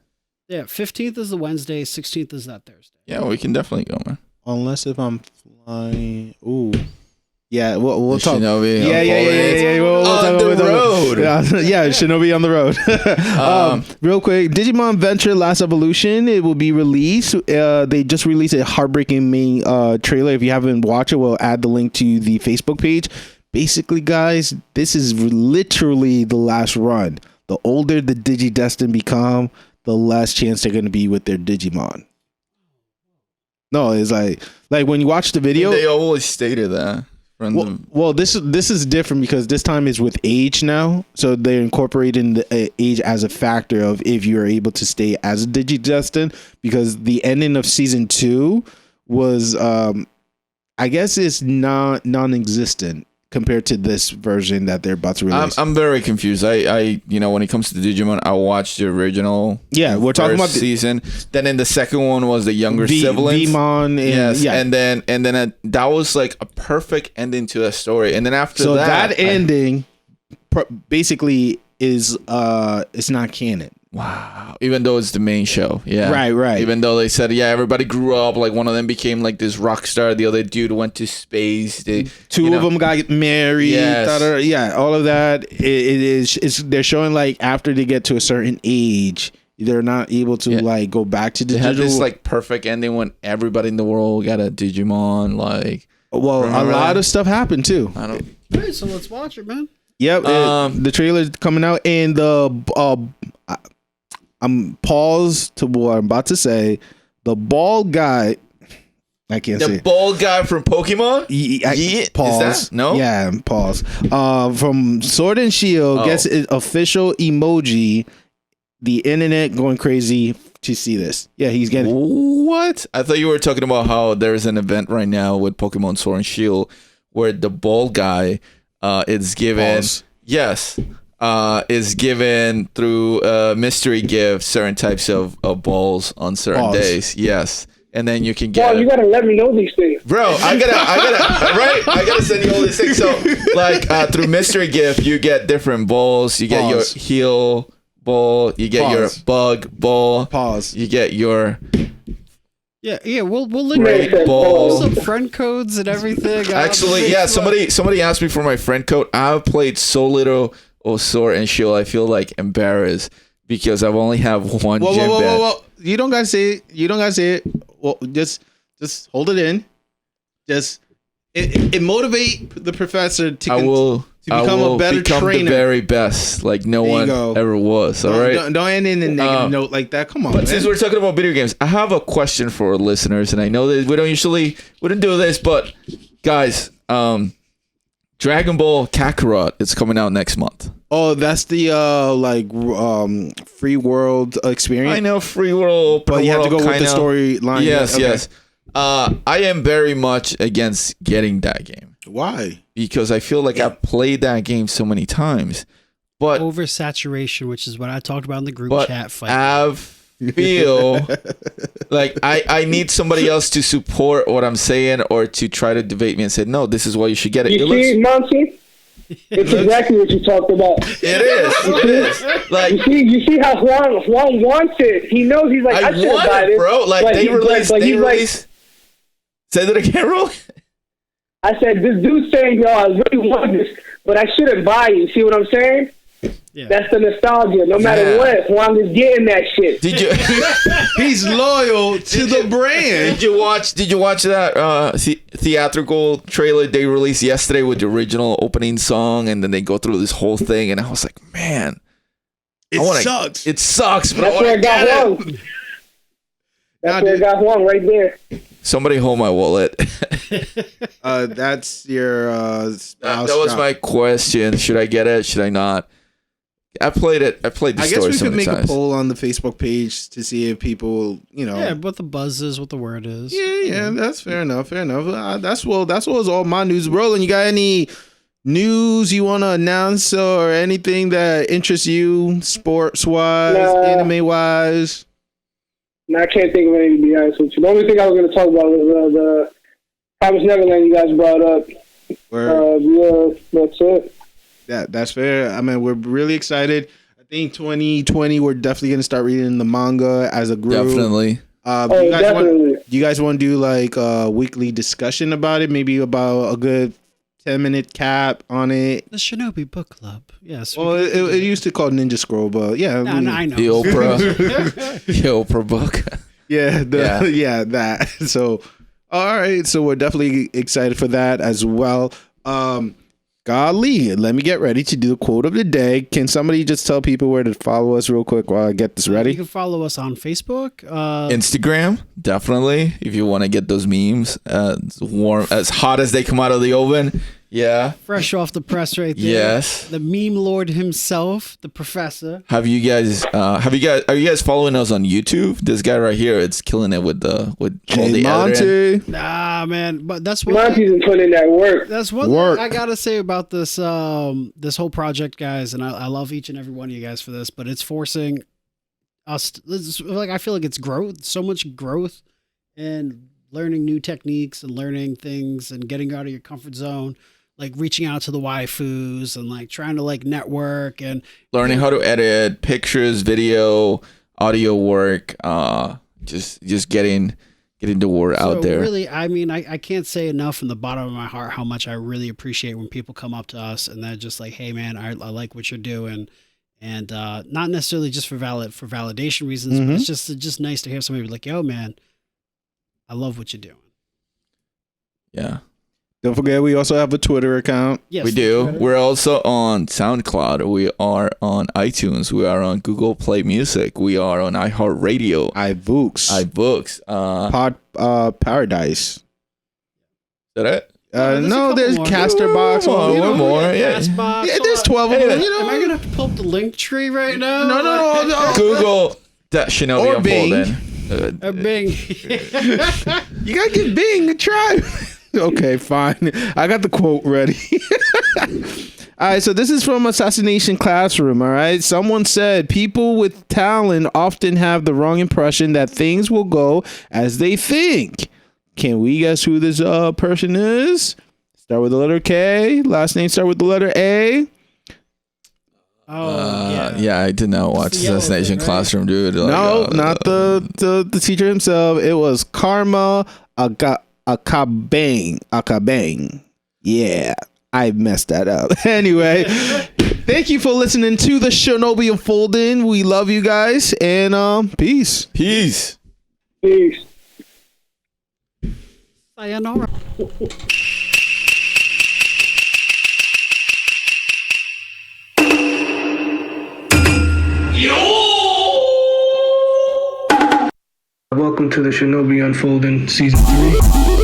Yeah, 15th is the Wednesday, 16th is that Thursday. Yeah, we can definitely go, man. unless if I'm flying. Ooh. Yeah, we'll talk. Shinobi. Yeah. We'll on talk the road. Yeah, Shinobi on the road. Real quick, Digimon Venture Last Evolution. It will be released. They just released a heartbreaking main trailer. If you haven't watched it, we'll add the link to the Facebook page. Basically, guys, this is literally the last run. The older the Digidestined become, the less chance they're going to be with their Digimon. No, it's like when you watch the video, they always stated that. Well, this is different because this time is with age now, so they're incorporating the age as a factor of if you're able to stay as a Digidestined. Because the ending of season 2 was, I guess, it's non-existent compared to this version that they're about to release. I'm very confused. I when it comes to Digimon, I watched the original. Yeah, we're talking about season. Then in the second one was the younger siblings. Vmon, yes, yeah. and then that was like a perfect ending to a story. And then after that ending basically is it's not canon. Wow. Even though it's the main show. Yeah. Right. Even though they said, everybody grew up. Like one of them became like this rock star. The other dude went to space. Two of them got married. Yes. Yeah, all of that. They're showing like after they get to a certain age, they're not able to like go back to the digital. They had this like perfect ending when everybody in the world got a Digimon. Like, well, a lot of stuff happened too. All right, so let's watch it, man. Yep. The trailer's coming out and I'm paused to what I'm about to say. The bald guy, I can't say. The bald guy from Pokemon? Pause. Is that? No? Yeah, pause. From Sword and Shield gets an official emoji. The internet going crazy to see this. Yeah, he's getting. What? I thought you were talking about how there's an event right now with Pokemon Sword and Shield where the bald guy is given. Pause. Yes. Is given through mystery gift certain types of balls on certain days. Yes. And then you can get. Well, you gotta let me know these things, bro. I gotta, right? I gotta send you all these things. So, like, through mystery gift, you get different balls. You get your heal ball. You get your bug ball. You get your. Yeah, we'll link balls. Some friend codes and everything. Actually, yeah. Somebody asked me for my friend code. I've played so little. Sword and Shield, I feel like embarrassed because I've only have one gym badge. Whoa. You don't gotta say it. Well, just hold it in. Just it motivate the professor to become a better trainer. The very best, like no one ever was. All right. Don't end in a negative note like that. Come on. But since we're talking about video games, I have a question for our listeners, and I know that we don't do this, but guys, Dragon Ball Kakarot is coming out next month. Oh, that's the free world experience. I know free world, but you have to go with the storyline. Yes. I am very much against getting that game. Why? Because I feel like I've played that game so many times. But oversaturation, which is what I talked about in the group chat fight. I feel like I need somebody else to support what I'm saying or to try to debate me and say, no, this is why you should get it. You see, Monty? It's exactly what you talked about. It is. Like you see how Juan wants it. He knows he's like, I should buy this, bro. Like they release. Say that again, bro. I said, this dude's saying, yo, I really want this, but I shouldn't buy it. See what I'm saying? Yeah. That's the nostalgia. No matter what, Juan is getting that shit. Did you? He's loyal to the brand. Did you watch that theatrical trailer they released yesterday with the original opening song, and then they go through this whole thing, and I was like, man, sucks. It sucks, but that's where it got wrong. That's where it got wrong right there. Somebody hold my wallet. That's your. That was my question. Should I get it? Should I not? I played it. I played the story so many times. I guess we could make a poll on the Facebook page to see if people, Yeah, what the buzz is, what the word is. Yeah, that's fair enough. That's what's all my news rolling. You got any news you want to announce or anything that interests you, sports wise, anime wise? No, I can't think of anything, to be honest with you. The only thing I was going to talk about was the Promised Neverland you guys brought up. Yeah, that's it. That's fair. I mean, we're really excited. I think 2020, we're definitely going to start reading the manga as a group. Definitely. Definitely. Do you guys want to do like a weekly discussion about it? Maybe about a good 10-minute cap on it. The Shinobi Book Club. Yes. Well, it used to call Ninja Scroll, but yeah. No, I know. The Oprah book. Yeah, that. So, all right. So we're definitely excited for that as well. Golly, let me get ready to do the quote of the day. Can somebody just tell people where to follow us real quick while I get this ready? You can follow us on Facebook, Instagram, definitely. If you want to get those memes warm, as hot as they come out of the oven. Yeah. Fresh off the press right there. Yes. The meme lord himself, the professor. Are you guys following us on YouTube? This guy right here, it's killing it with J Montey. Nah, man, but that's what Monty's been putting in that work. That's one thing I gotta say about this this whole project, guys, and I love each and every one of you guys for this, but it's forcing us. I feel like it's growth, so much growth, and learning new techniques and learning things and getting out of your comfort zone. Like reaching out to the waifus and like trying to like network and learning how to edit pictures, video, audio work, just getting the word out there. Really, I mean, I can't say enough from the bottom of my heart how much I really appreciate when people come up to us and they're just like, hey man, I like what you're doing. And not necessarily just for validation reasons, but it's just nice to hear somebody be like, yo man, I love what you're doing. Yeah. Don't forget, we also have a Twitter account. Yes, we do. Twitter. We're also on SoundCloud. We are on iTunes. We are on Google Play Music. We are on iHeartRadio. iBooks. Paradise. Is that it? No, there's Casterbox. One more. Yeah. Yeah, there's 12 of them. Am I gonna have to pull up the link tree right now? No. Google that Shinobi Unfolding. Bing. You gotta give Bing a try. Okay, fine. I got the quote ready. All right, so this is from Assassination Classroom, all right? Someone said, people with talent often have the wrong impression that things will go as they think. Can we guess who this person is? Start with the letter K. Last name start with the letter A. Yeah, I did not watch Assassination Classroom, dude. Like, no, not the teacher himself. It was Karma Akabang. Yeah, I messed that up. Anyway, thank you for listening to the Shinobi Unfolding. We love you guys, and peace. Sayonara. Welcome to the Shinobi Unfolding Season 3.